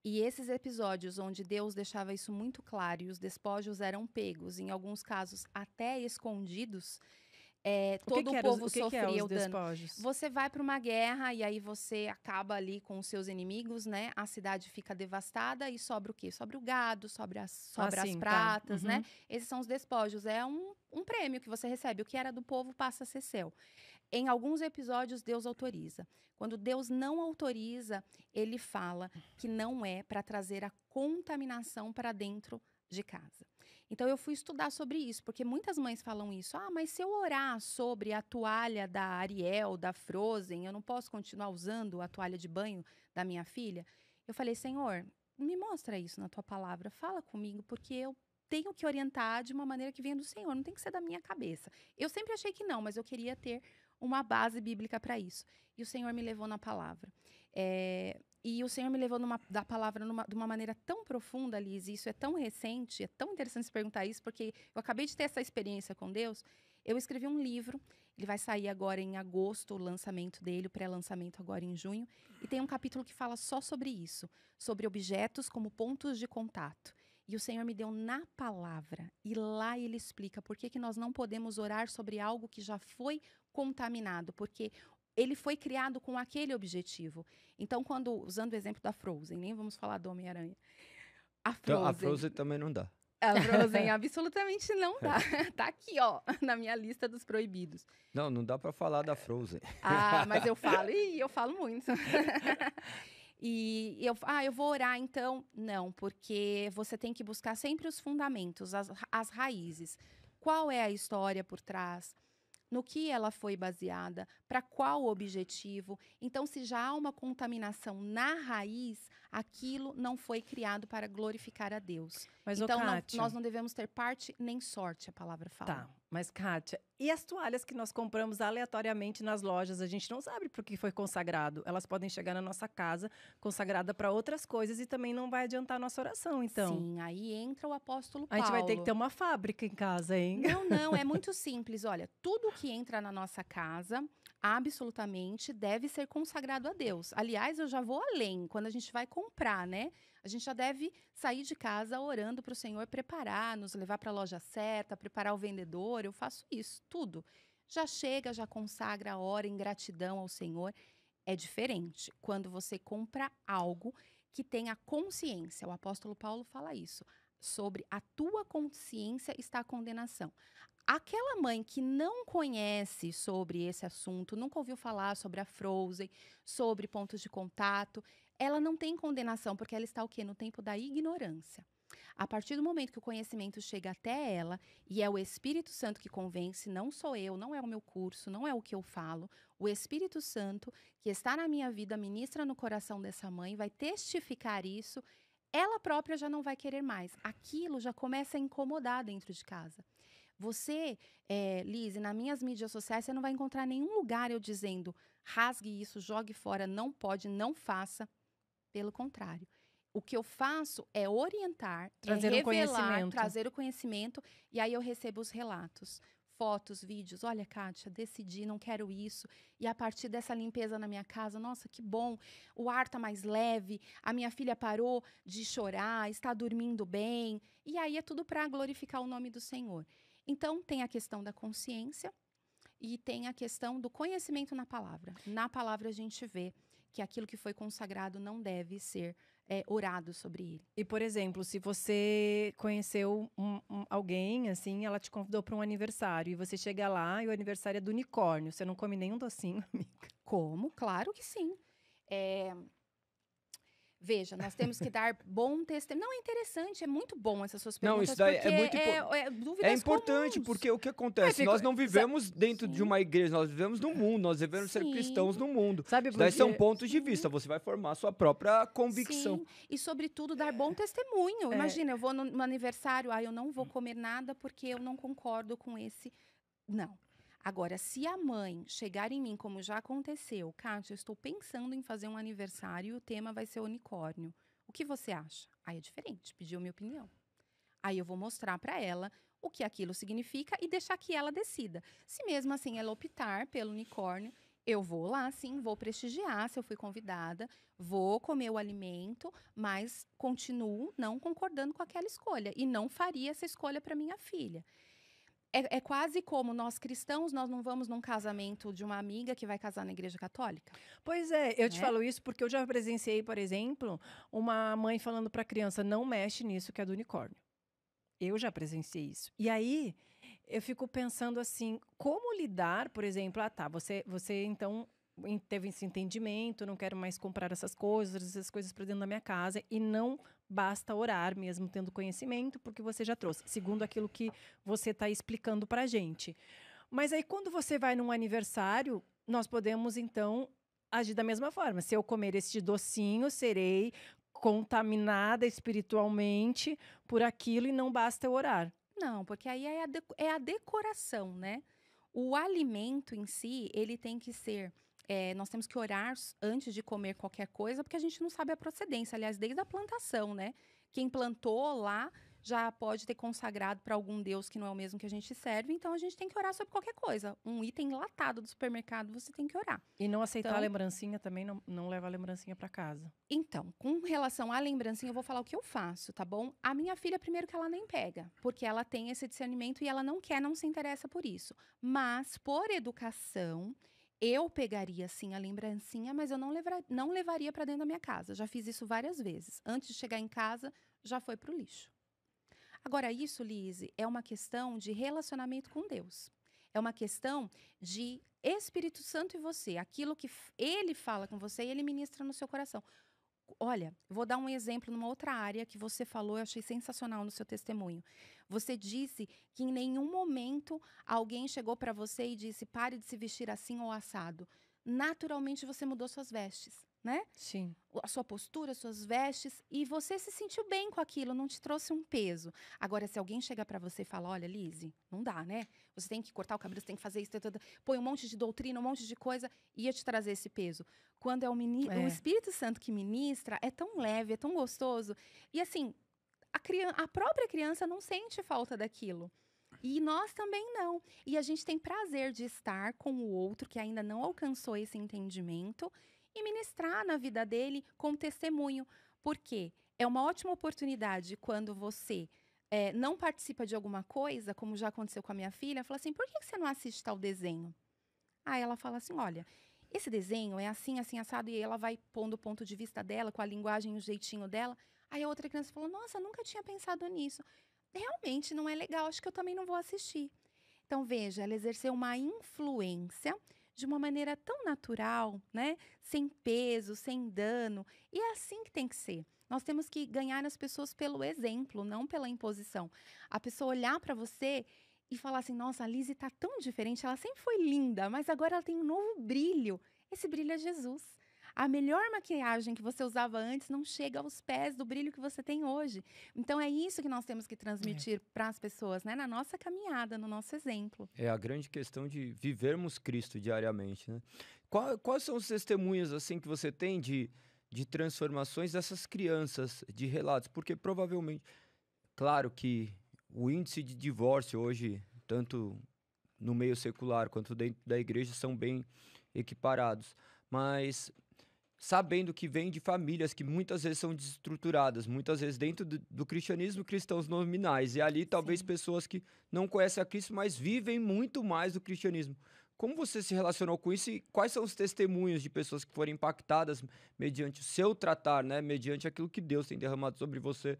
E esses episódios onde Deus deixava isso muito claro e os despojos eram pegos, em alguns casos até escondidos, todo o povo sofria o dano. Você vai para uma guerra e aí você acaba ali com os seus inimigos, né? A cidade fica devastada e sobra o quê? Sobra o gado, sobra as pratas, né? Esses são os despojos. É um prêmio que você recebe. O que era do povo passa a ser seu. Em alguns episódios, Deus autoriza. Quando Deus não autoriza, ele fala que não é para trazer a contaminação para dentro de casa. Então, eu fui estudar sobre isso, porque muitas mães falam isso. Ah, mas se eu orar sobre a toalha da Ariel, da Frozen, eu não posso continuar usando a toalha de banho da minha filha? Eu falei: Senhor, me mostra isso na tua palavra, fala comigo, porque eu tenho que orientar de uma maneira que venha do Senhor, não tem que ser da minha cabeça. Eu sempre achei que não, mas eu queria ter uma base bíblica para isso. E o Senhor me levou na palavra. E o Senhor me levou da palavra de uma maneira tão profunda, Liz, e isso é tão recente, é tão interessante se perguntar isso, porque eu acabei de ter essa experiência com Deus. Eu escrevi um livro, ele vai sair agora em agosto, o lançamento dele, o pré-lançamento agora em junho, e tem um capítulo que fala só sobre isso, sobre objetos como pontos de contato. E o Senhor me deu na palavra, e lá ele explica por que nós não podemos orar sobre algo que já foi contaminado, porque ele foi criado com aquele objetivo. Então, usando o exemplo da Frozen, nem vamos falar do Homem-Aranha. A Frozen também não dá. A Frozen absolutamente não dá. Tá aqui, ó, na minha lista dos proibidos. Não dá para falar da Frozen. Ah, mas eu falo muito. E eu vou orar então? Não, porque você tem que buscar sempre os fundamentos, as raízes. Qual é a história por trás? No que ela foi baseada, para qual objetivo. Então, se já há uma contaminação na raiz, aquilo não foi criado para glorificar a Deus. Mas, então, Kátia, nós não devemos ter parte nem sorte, a palavra fala. Tá, mas Kátia, e as toalhas que nós compramos aleatoriamente nas lojas? A gente não sabe para que foi consagrado. Elas podem chegar na nossa casa consagrada para outras coisas e também não vai adiantar a nossa oração, então. Sim, aí entra o apóstolo Paulo. A gente vai ter que ter uma fábrica em casa, hein? Não, é muito simples. Olha, tudo que entra na nossa casa, absolutamente, deve ser consagrado a Deus. Aliás, eu já vou além. Quando a gente vai comprar, né? A gente já deve sair de casa orando para o Senhor preparar, nos levar para a loja certa, preparar o vendedor. Eu faço isso, tudo. Já chega, já consagra a hora em gratidão ao Senhor. É diferente quando você compra algo que tenha consciência. O apóstolo Paulo fala isso. Sobre a tua consciência está a condenação. Aquela mãe que não conhece sobre esse assunto, nunca ouviu falar sobre a Frozen, sobre pontos de contato, ela não tem condenação, porque ela está o quê? No tempo da ignorância. A partir do momento que o conhecimento chega até ela, e é o Espírito Santo que convence, não sou eu, não é o meu curso, não é o que eu falo, o Espírito Santo que está na minha vida, ministra no coração dessa mãe, vai testificar isso, ela própria já não vai querer mais. Aquilo já começa a incomodar dentro de casa. Você, Liz, nas minhas mídias sociais, você não vai encontrar nenhum lugar eu dizendo rasgue isso, jogue fora, não pode, não faça. Pelo contrário, O que eu faço é orientar, Trazer um conhecimento. trazer o conhecimento, e aí eu recebo os relatos. Fotos, vídeos, olha, Kátia, decidi, não quero isso. E a partir dessa limpeza na minha casa, nossa, que bom, o ar está mais leve, a minha filha parou de chorar, está dormindo bem. E aí é tudo para glorificar o nome do Senhor. Então, tem a questão da consciência e tem a questão do conhecimento na palavra. Na palavra a gente vê que aquilo que foi consagrado não deve ser orado sobre ele. E, por exemplo, se você conheceu alguém, assim, ela te convidou para um aniversário, e você chega lá e o aniversário é do unicórnio, você não come nenhum docinho, amiga? Como? Claro que sim. Veja, nós temos que dar bom testemunho. Não, é interessante, é muito bom essas suas perguntas. Não, isso daí porque é muito dúvidas É importante, comuns. porque o que acontece? Nós não vivemos dentro de Sim. uma igreja, nós vivemos no mundo, nós devemos ser Sim. cristãos no mundo. Sabe Isso por daí são quê? pontos de vista, você vai formar a sua própria convicção. Sim, e sobretudo dar bom testemunho. Imagina, eu vou no aniversário, eu não vou comer nada porque eu não concordo com esse. Não. Agora, se a mãe chegar em mim, como já aconteceu, Kátia, eu estou pensando em fazer um aniversário e o tema vai ser unicórnio. O que você acha? Aí é diferente, pediu minha opinião. Aí eu vou mostrar para ela o que aquilo significa e deixar que ela decida. Se mesmo assim ela optar pelo unicórnio, eu vou lá, sim, vou prestigiar se eu fui convidada, vou comer o alimento, mas continuo não concordando com aquela escolha e não faria essa escolha para minha filha. É quase como nós cristãos, nós não vamos num casamento de uma amiga que vai casar na igreja católica. Pois é, eu te falo isso porque eu já presenciei, por exemplo, uma mãe falando para a criança, não mexe nisso que é do unicórnio. Eu já presenciei isso. E aí, eu fico pensando assim, como lidar, por exemplo, você então teve esse entendimento, não quero mais comprar essas coisas para dentro da minha casa, e não basta orar mesmo tendo conhecimento, porque você já trouxe, segundo aquilo que você está explicando para a gente. Mas aí, quando você vai num aniversário, nós podemos, então, agir da mesma forma. Se eu comer este docinho, serei contaminada espiritualmente por aquilo e não basta eu orar. Não, porque aí é a decoração, né? O alimento em si, ele tem que ser... nós temos que orar antes de comer qualquer coisa, porque a gente não sabe a procedência. Aliás, desde a plantação, né? Quem plantou lá já pode ter consagrado para algum Deus que não é o mesmo que a gente serve. Então, a gente tem que orar sobre qualquer coisa. Um item enlatado do supermercado, você tem que orar. E não aceitar Então, a lembrancinha também, não leva a lembrancinha para casa. Então, com relação à lembrancinha, eu vou falar o que eu faço, tá bom? A minha filha, primeiro que ela nem pega, porque ela tem esse discernimento e ela não quer, não se interessa por isso. Mas, por educação, eu pegaria, sim, a lembrancinha, mas eu não levaria para dentro da minha casa. Já fiz isso várias vezes. Antes de chegar em casa, já foi para o lixo. Agora, isso, Lise, é uma questão de relacionamento com Deus. É uma questão de Espírito Santo e você. Aquilo que ele fala com você e ele ministra no seu coração. Olha, vou dar um exemplo numa outra área que você falou, eu achei sensacional no seu testemunho. Você disse que em nenhum momento alguém chegou para você e disse, pare de se vestir assim ou assado. Naturalmente, você mudou suas vestes, né? Sim. A sua postura, suas vestes, e você se sentiu bem com aquilo, não te trouxe um peso. Agora, se alguém chegar para você e falar, olha, Lise, não dá, né? Você tem que cortar o cabelo, você tem que fazer isso, põe um monte de doutrina, um monte de coisa, ia te trazer esse peso. Quando é o Espírito Santo que ministra, é tão leve, é tão gostoso. E assim, a própria criança não sente falta daquilo. E nós também não. E a gente tem prazer de estar com o outro que ainda não alcançou esse entendimento e ministrar na vida dele com testemunho. Porque é uma ótima oportunidade quando você não participa de alguma coisa, como já aconteceu com a minha filha, fala assim, por que você não assiste tal desenho? Aí ela fala assim, olha, esse desenho é assim, assim, assado, e ela vai pondo o ponto de vista dela, com a linguagem e o jeitinho dela. Aí a outra criança falou, nossa, nunca tinha pensado nisso. Realmente não é legal, acho que eu também não vou assistir. Então, veja, ela exerceu uma influência de uma maneira tão natural, né? Sem peso, sem dano. E é assim que tem que ser. Nós temos que ganhar as pessoas pelo exemplo, não pela imposição. A pessoa olhar para você e falar assim, nossa, a Lise está tão diferente, ela sempre foi linda, mas agora ela tem um novo brilho. Esse brilho é Jesus. A melhor maquiagem que você usava antes não chega aos pés do brilho que você tem hoje. Então, é isso que nós temos que transmitir para as pessoas, né? Na nossa caminhada, no nosso exemplo. É a grande questão de vivermos Cristo diariamente, né? Quais são os testemunhos, assim, que você tem de de transformações dessas crianças, de relatos, porque provavelmente, claro que o índice de divórcio hoje, tanto no meio secular quanto dentro da igreja, são bem equiparados, mas sabendo que vem de famílias que muitas vezes são desestruturadas, muitas vezes dentro do cristianismo, cristãos nominais, e ali talvez Sim. pessoas que não conhecem a Cristo, mas vivem muito mais do cristianismo. Como você se relacionou com isso e quais são os testemunhos de pessoas que foram impactadas mediante o seu tratar, né? Mediante aquilo que Deus tem derramado sobre você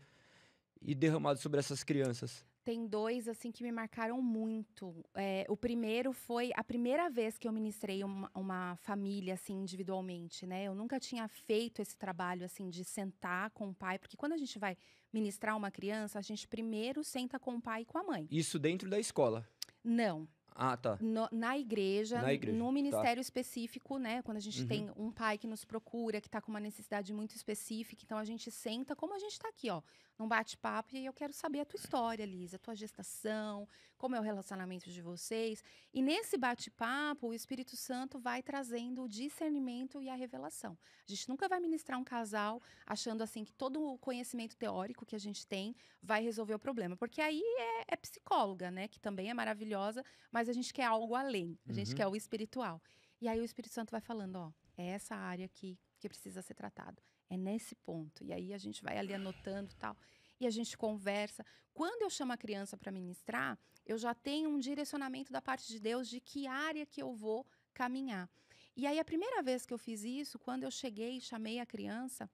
e derramado sobre essas crianças? Tem 2, assim, que me marcaram muito. O primeiro foi a primeira vez que eu ministrei uma família, assim, individualmente, né. Eu nunca tinha feito esse trabalho, assim, de sentar com o pai, porque quando a gente vai ministrar uma criança, a gente primeiro senta com o pai e com a mãe. Isso dentro da escola. Não. Ah, tá. Na igreja, Na igreja, no tá. ministério específico, né? Quando a gente Uhum. tem um pai que nos procura, que está com uma necessidade muito específica, então a gente senta, como a gente está aqui, ó, num bate-papo, e eu quero saber a tua história, Liz, a tua gestação, como é o relacionamento de vocês. E nesse bate-papo, o Espírito Santo vai trazendo o discernimento e a revelação. A gente nunca vai ministrar um casal achando assim que todo o conhecimento teórico que a gente tem vai resolver o problema, porque aí é psicóloga, né? Que também é maravilhosa, mas a gente quer algo além, a gente Uhum. quer o espiritual. E aí o Espírito Santo vai falando, ó, é essa área aqui que precisa ser tratado, é nesse ponto. E aí a gente vai ali anotando e tal, e a gente conversa. Quando eu chamo a criança para ministrar, eu já tenho um direcionamento da parte de Deus de que área que eu vou caminhar. E aí a primeira vez que eu fiz isso, quando eu cheguei e chamei a criança,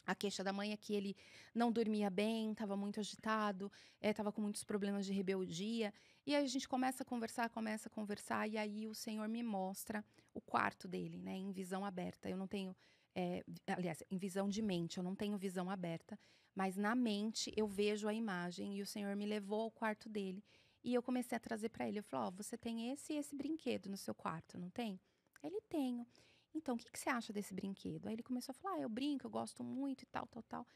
a queixa da mãe é que ele não dormia bem, estava muito agitado, estava com muitos problemas de rebeldia. E aí a gente começa a conversar, e aí o Senhor me mostra o quarto dele, né, em visão aberta. Eu não tenho, aliás, em visão de mente, eu não tenho visão aberta, mas na mente eu vejo a imagem, e o Senhor me levou ao quarto dele. E eu comecei a trazer para ele, eu falei, ó, você tem esse e esse brinquedo no seu quarto, não tem? Ele tenho. Então, o que você acha desse brinquedo? Aí ele começou a falar, eu brinco, eu gosto muito e tal, tal, tal.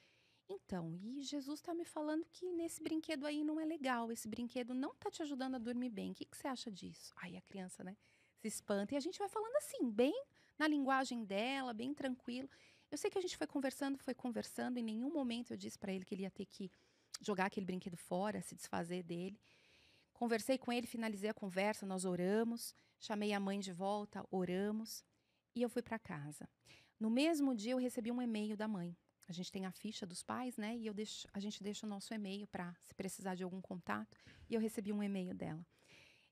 Então, e Jesus está me falando que nesse brinquedo aí não é legal, esse brinquedo não está te ajudando a dormir bem. O que você acha disso? Aí a criança, né, se espanta, e a gente vai falando assim, bem na linguagem dela, bem tranquilo. Eu sei que a gente foi conversando, em nenhum momento eu disse para ele que ele ia ter que jogar aquele brinquedo fora, se desfazer dele. Conversei com ele, finalizei a conversa, nós oramos, chamei a mãe de volta, oramos. E eu fui para casa. No mesmo dia, eu recebi um e-mail da mãe. A gente tem a ficha dos pais, né? E a gente deixa o nosso e-mail para se precisar de algum contato. E eu recebi um e-mail dela.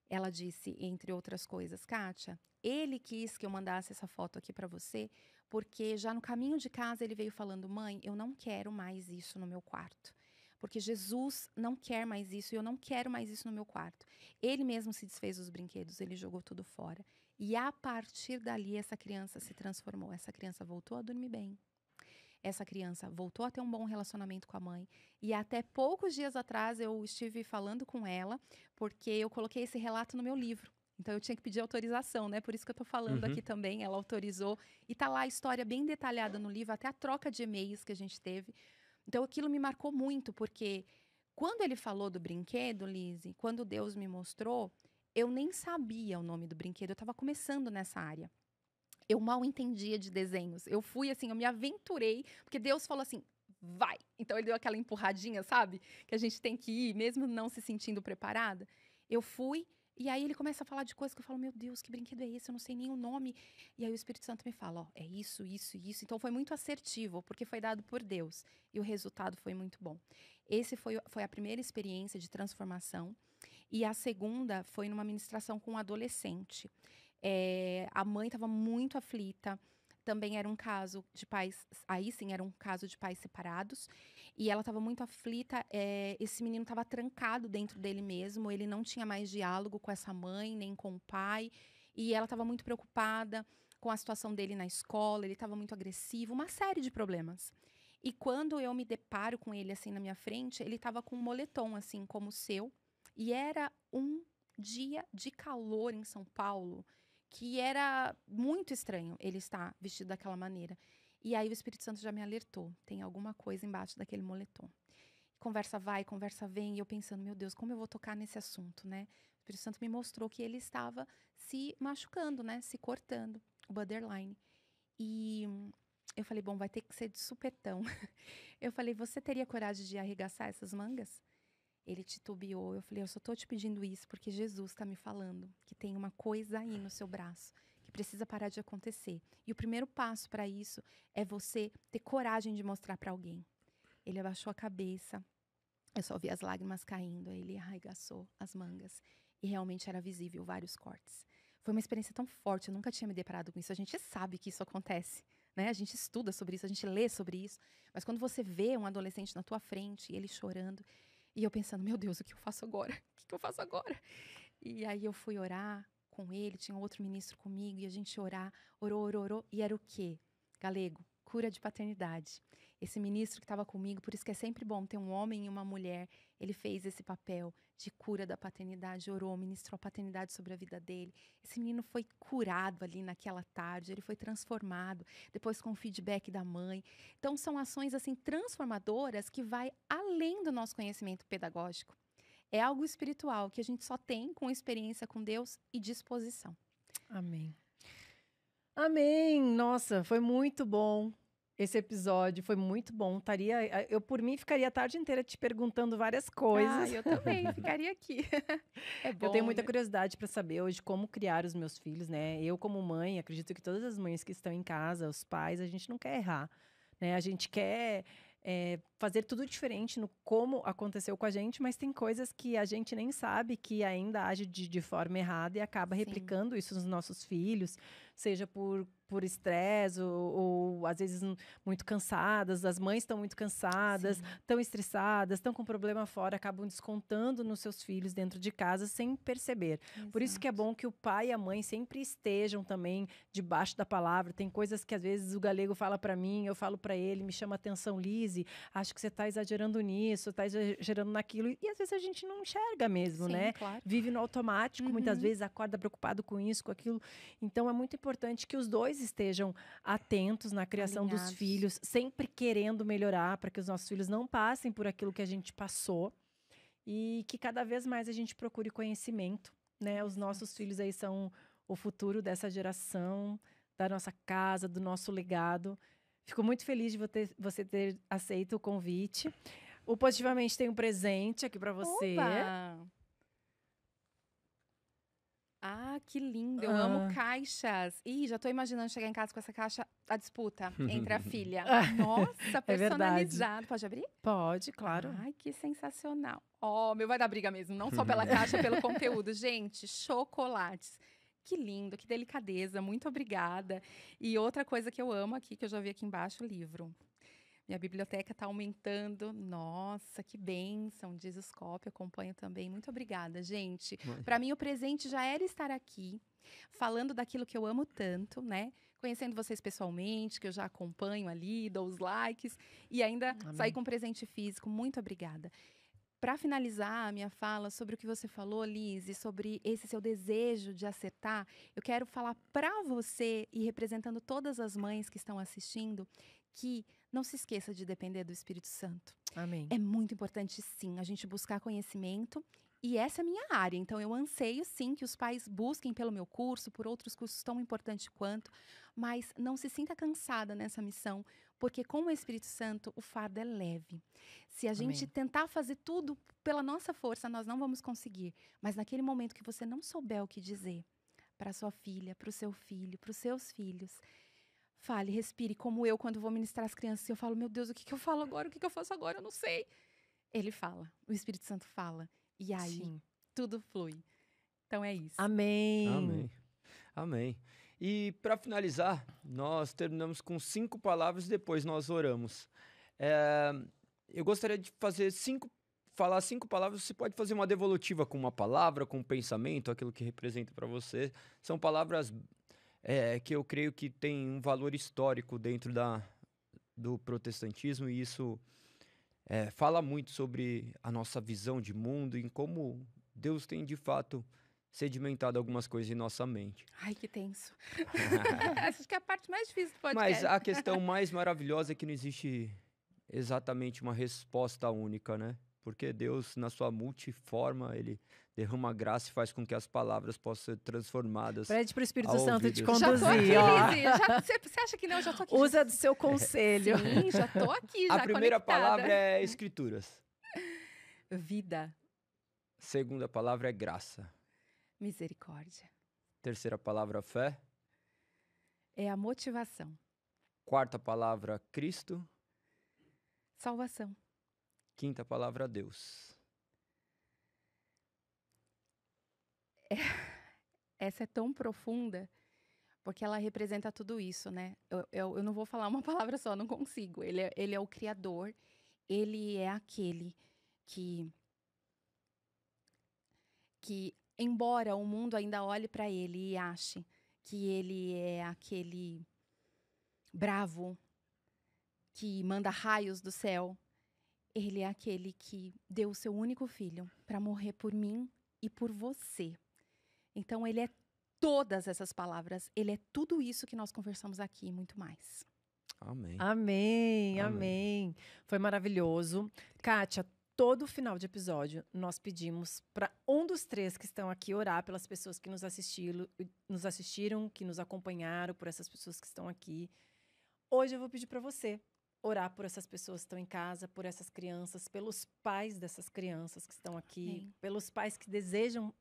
Ela disse, entre outras coisas, Kátia, ele quis que eu mandasse essa foto aqui para você, porque já no caminho de casa ele veio falando, mãe, eu não quero mais isso no meu quarto. Porque Jesus não quer mais isso e eu não quero mais isso no meu quarto. Ele mesmo se desfez dos brinquedos, ele jogou tudo fora. E a partir dali, essa criança se transformou. Essa criança voltou a dormir bem. Essa criança voltou a ter um bom relacionamento com a mãe. E até poucos dias atrás, eu estive falando com ela, porque eu coloquei esse relato no meu livro. Então, eu tinha que pedir autorização, né? Por isso que eu tô falando aqui também. Ela autorizou. E tá lá a história bem detalhada no livro, até a troca de e-mails que a gente teve. Então, aquilo me marcou muito, porque quando ele falou do brinquedo, Lizzy, quando Deus me mostrou, eu nem sabia o nome do brinquedo, eu estava começando nessa área. Eu mal entendia de desenhos. Eu fui assim, eu me aventurei, porque Deus falou assim, vai. Então ele deu aquela empurradinha, sabe? Que a gente tem que ir, mesmo não se sentindo preparada. Eu fui, e aí ele começa a falar de coisas que eu falo, meu Deus, que brinquedo é esse? Eu não sei nem o nome. E aí o Espírito Santo me fala, ó, é isso, isso, isso. Então foi muito assertivo, porque foi dado por Deus. E o resultado foi muito bom. Esse foi a primeira experiência de transformação. E a segunda foi numa ministração com um adolescente. A mãe estava muito aflita. Também era um caso de pais, aí sim era um caso de pais separados. E ela estava muito aflita. Esse menino estava trancado dentro dele mesmo. Ele não tinha mais diálogo com essa mãe, nem com o pai. E ela estava muito preocupada com a situação dele na escola. Ele estava muito agressivo, uma série de problemas. E quando eu me deparo com ele assim na minha frente, ele estava com um moletom assim como o seu. E era um dia de calor em São Paulo, que era muito estranho ele estar vestido daquela maneira. E aí o Espírito Santo já me alertou, tem alguma coisa embaixo daquele moletom. Conversa vai, conversa vem, e eu pensando, meu Deus, como eu vou tocar nesse assunto, né? O Espírito Santo me mostrou que ele estava se machucando, né? Se cortando, o borderline. E Eu falei, bom, vai ter que ser de supetão. Eu falei, você teria coragem de arregaçar essas mangas? Ele titubeou. Eu falei, eu só tô te pedindo isso porque Jesus está me falando que tem uma coisa aí no seu braço que precisa parar de acontecer. E o primeiro passo para isso é você ter coragem de mostrar para alguém. Ele abaixou a cabeça. Eu só vi as lágrimas caindo. Aí ele arregaçou as mangas. E realmente era visível vários cortes. Foi uma experiência tão forte. Eu nunca tinha me deparado com isso. A gente sabe que isso acontece, né? A gente estuda sobre isso, a gente lê sobre isso. Mas quando você vê um adolescente na tua frente e ele chorando, e eu pensando, meu Deus, o que eu faço agora? O que eu faço agora? E aí eu fui orar com ele, tinha outro ministro comigo, e a gente orou. E era o quê? Galego, cura de paternidade. Esse ministro que estava comigo, por isso que é sempre bom ter um homem e uma mulher, ele fez esse papel de cura da paternidade, orou, ministrou a paternidade sobre a vida dele. Esse menino foi curado ali naquela tarde, ele foi transformado, depois com o feedback da mãe. Então, são ações assim transformadoras que vai além do nosso conhecimento pedagógico. É algo espiritual que a gente só tem com experiência com Deus e disposição. Amém. Amém! Nossa, foi muito bom. Esse episódio foi muito bom. Eu, por mim, ficaria a tarde inteira te perguntando várias coisas. Eu também ficaria aqui. É bom, Eu tenho muita né? curiosidade para saber hoje como criar os meus filhos, né? Eu, como mãe, acredito que todas as mães que estão em casa, os pais, a gente não quer errar, né? A gente quer fazer tudo diferente no como aconteceu com a gente, mas tem coisas que a gente nem sabe que ainda age de forma errada e acaba replicando isso nos nossos filhos, seja por estresse ou às vezes muito cansadas, as mães estão muito cansadas, estão estressadas, estão com problema fora, acabam descontando nos seus filhos dentro de casa sem perceber. Exato. Por isso que é bom que o pai e a mãe sempre estejam também debaixo da palavra. Tem coisas que às vezes o Galego fala para mim, eu falo para ele, me chama atenção, Lise, acho que você está exagerando nisso, está exagerando naquilo, e às vezes a gente não enxerga mesmo, né? Claro. Vive no automático, muitas vezes acorda preocupado com isso, com aquilo. Então é muito importante que os dois estejam atentos na criação dos filhos, sempre querendo melhorar para que os nossos filhos não passem por aquilo que a gente passou e que cada vez mais a gente procure conhecimento, né? Os nossos filhos aí são o futuro dessa geração, da nossa casa, do nosso legado. Fico muito feliz de você ter aceito o convite. O Positivamente tem um presente aqui para você. Opa! Ah, que lindo. Eu amo caixas. Ih, já tô imaginando chegar em casa com essa caixa, a disputa entre a filha. Nossa, personalizado. Pode abrir? Pode, claro. Ai, que sensacional. Ó, meu vai dar briga mesmo. Não só pela caixa, pelo conteúdo. Gente, chocolates. Que lindo, que delicadeza. Muito obrigada. E outra coisa que eu amo aqui, que eu já vi aqui embaixo, o livro. Minha biblioteca está aumentando. Nossa, que bênção. Jesuscope, acompanho também. Muito obrigada, gente. Para mim, o presente já era estar aqui, falando daquilo que eu amo tanto, né? Conhecendo vocês pessoalmente, que eu já acompanho ali, dou os likes. E ainda sair com presente físico. Muito obrigada. Para finalizar a minha fala sobre o que você falou, Lise, sobre esse seu desejo de acertar, eu quero falar para você, e representando todas as mães que estão assistindo, que não se esqueça de depender do Espírito Santo. Amém. É muito importante, sim, a gente buscar conhecimento. E essa é a minha área, então eu anseio, sim, que os pais busquem pelo meu curso, por outros cursos tão importantes quanto, mas não se sinta cansada nessa missão, porque com o Espírito Santo o fardo é leve. Se a gente tentar fazer tudo pela nossa força, nós não vamos conseguir. Mas naquele momento que você não souber o que dizer para sua filha, para o seu filho, para os seus filhos, fale, respire, como eu quando vou ministrar as crianças, eu falo, meu Deus, o que eu falo agora? O que eu faço agora? Eu não sei. Ele fala, o Espírito Santo fala. E aí, tudo flui. Então é isso. Amém. Amém. Amém. E para finalizar, nós terminamos com 5 palavras e depois nós oramos. Eu gostaria de falar 5 palavras. Você pode fazer uma devolutiva com uma palavra, com um pensamento, aquilo que representa para você. São palavras que eu creio que tem um valor histórico dentro do protestantismo, e isso fala muito sobre a nossa visão de mundo e em como Deus tem, de fato, sedimentado algumas coisas em nossa mente. Ai, que tenso. Acho que é a parte mais difícil do podcast. Mas a questão mais maravilhosa é que não existe exatamente uma resposta única, né? porque Deus, na sua multiforma, ele derrama graça e faz com que as palavras possam ser transformadas. Pede pro Espírito ao Santo ouvir te Deus. Já tô conduzir, aqui, ó. Lizzy. Você acha que não? Eu já tô aqui. Usa do seu conselho. Sim, já tô aqui, já A primeira conectada. palavra é escrituras. Vida, Segunda palavra é graça. misericórdia. Terceira palavra, fé. É a motivação. Quarta palavra, Cristo. Salvação. Quinta palavra, Deus. Essa é tão profunda, porque ela representa tudo isso, né? Eu não vou falar uma palavra só, não consigo. Ele é o Criador, ele é aquele que, embora o mundo ainda olhe para ele e ache que ele é aquele bravo que manda raios do céu, ele é aquele que deu o seu único filho para morrer por mim e por você. Então, ele é todas essas palavras, ele é tudo isso que nós conversamos aqui e muito mais. Amém. Amém, Amém. amém. Foi maravilhoso. Kátia, todo final de episódio, nós pedimos para um dos três que estão aqui orar pelas pessoas que nos assistiram, que nos acompanharam, por essas pessoas que estão aqui. Hoje eu vou pedir para você orar por essas pessoas que estão em casa, por essas crianças, pelos pais dessas crianças que estão aqui, Amém. pelos pais que desejam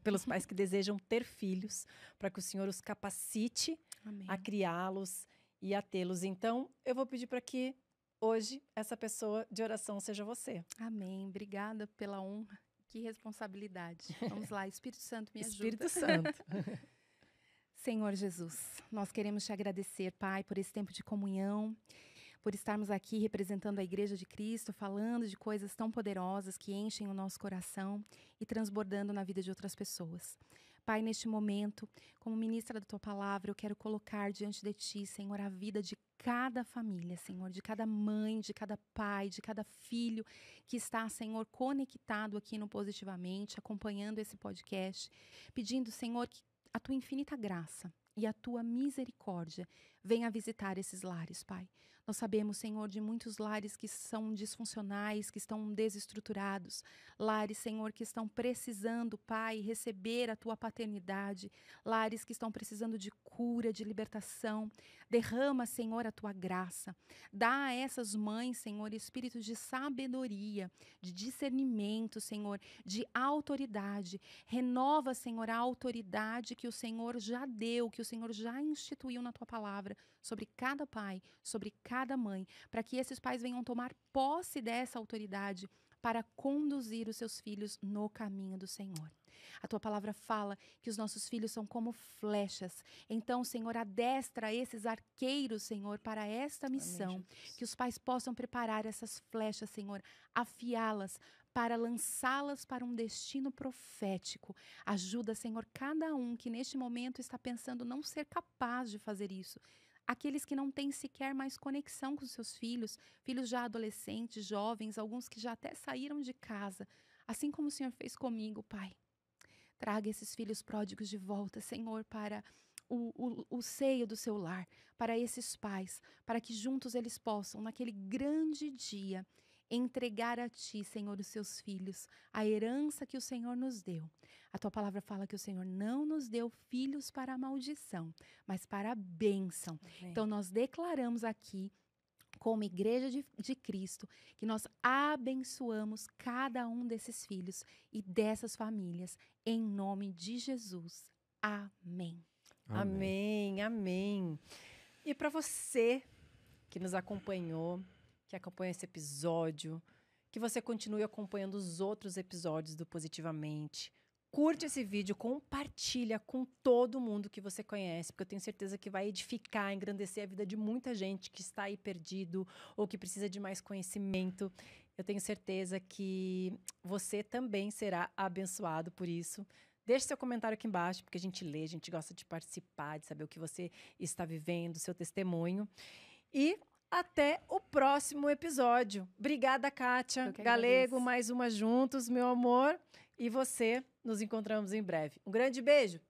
pelos pais que desejam ter filhos, para que o Senhor os capacite Amém. a criá-los e a tê-los. Então, eu vou pedir para que hoje essa pessoa de oração seja você. Amém. Obrigada pela honra. Que responsabilidade. Vamos lá, Espírito Santo, me ajuda. Espírito Santo. Senhor Jesus, nós queremos te agradecer, Pai, por esse tempo de comunhão, por estarmos aqui representando a Igreja de Cristo, falando de coisas tão poderosas que enchem o nosso coração e transbordando na vida de outras pessoas. Pai, neste momento, como ministra da Tua Palavra, eu quero colocar diante de Ti, Senhor, a vida de cada família, Senhor, de cada mãe, de cada pai, de cada filho que está, Senhor, conectado aqui no Positivamente, acompanhando esse podcast, pedindo, Senhor, que a Tua infinita graça e a Tua misericórdia venha visitar esses lares, Pai. Nós sabemos, Senhor, de muitos lares que são disfuncionais, que estão desestruturados. Lares, Senhor, que estão precisando, Pai, receber a Tua paternidade. Lares que estão precisando de cura, de libertação. Derrama, Senhor, a Tua graça. Dá a essas mães, Senhor, espírito de sabedoria, de discernimento, Senhor, de autoridade. Renova, Senhor, a autoridade que o Senhor já deu, que o Senhor já instituiu na Tua palavra sobre cada pai, sobre cada mãe, para que esses pais venham tomar posse dessa autoridade para conduzir os seus filhos no caminho do Senhor. A Tua palavra fala que os nossos filhos são como flechas. Então, Senhor, adestra esses arqueiros, Senhor, para esta missão. Amém, Que os pais possam preparar essas flechas, Senhor, afiá-las para lançá-las para um destino profético. Ajuda, Senhor, cada um que neste momento está pensando não ser capaz de fazer isso. Aqueles que não têm sequer mais conexão com seus filhos, filhos já adolescentes, jovens, alguns que já até saíram de casa, assim como o Senhor fez comigo, Pai. Traga esses filhos pródigos de volta, Senhor, para o seio do seu lar, para esses pais, para que juntos eles possam, naquele grande dia, entregar a Ti, Senhor, os seus filhos, a herança que o Senhor nos deu. A Tua palavra fala que o Senhor não nos deu filhos para a maldição, mas para a bênção. Amém. Então, nós declaramos aqui, como Igreja de Cristo, que nós abençoamos cada um desses filhos e dessas famílias, em nome de Jesus. Amém. Amém, amém. E para você que nos acompanhou, que acompanha esse episódio, que você continue acompanhando os outros episódios do Positivamente. Curte esse vídeo, compartilha com todo mundo que você conhece, porque eu tenho certeza que vai edificar, engrandecer a vida de muita gente que está aí perdido ou que precisa de mais conhecimento. Eu tenho certeza que você também será abençoado por isso. Deixe seu comentário aqui embaixo, porque a gente lê, a gente gosta de participar, de saber o que você está vivendo, seu testemunho. E até o próximo episódio. Obrigada, Kátia. Eu que Galego, agradeço. mais uma juntos, meu amor. E você, nos encontramos em breve. Um grande beijo.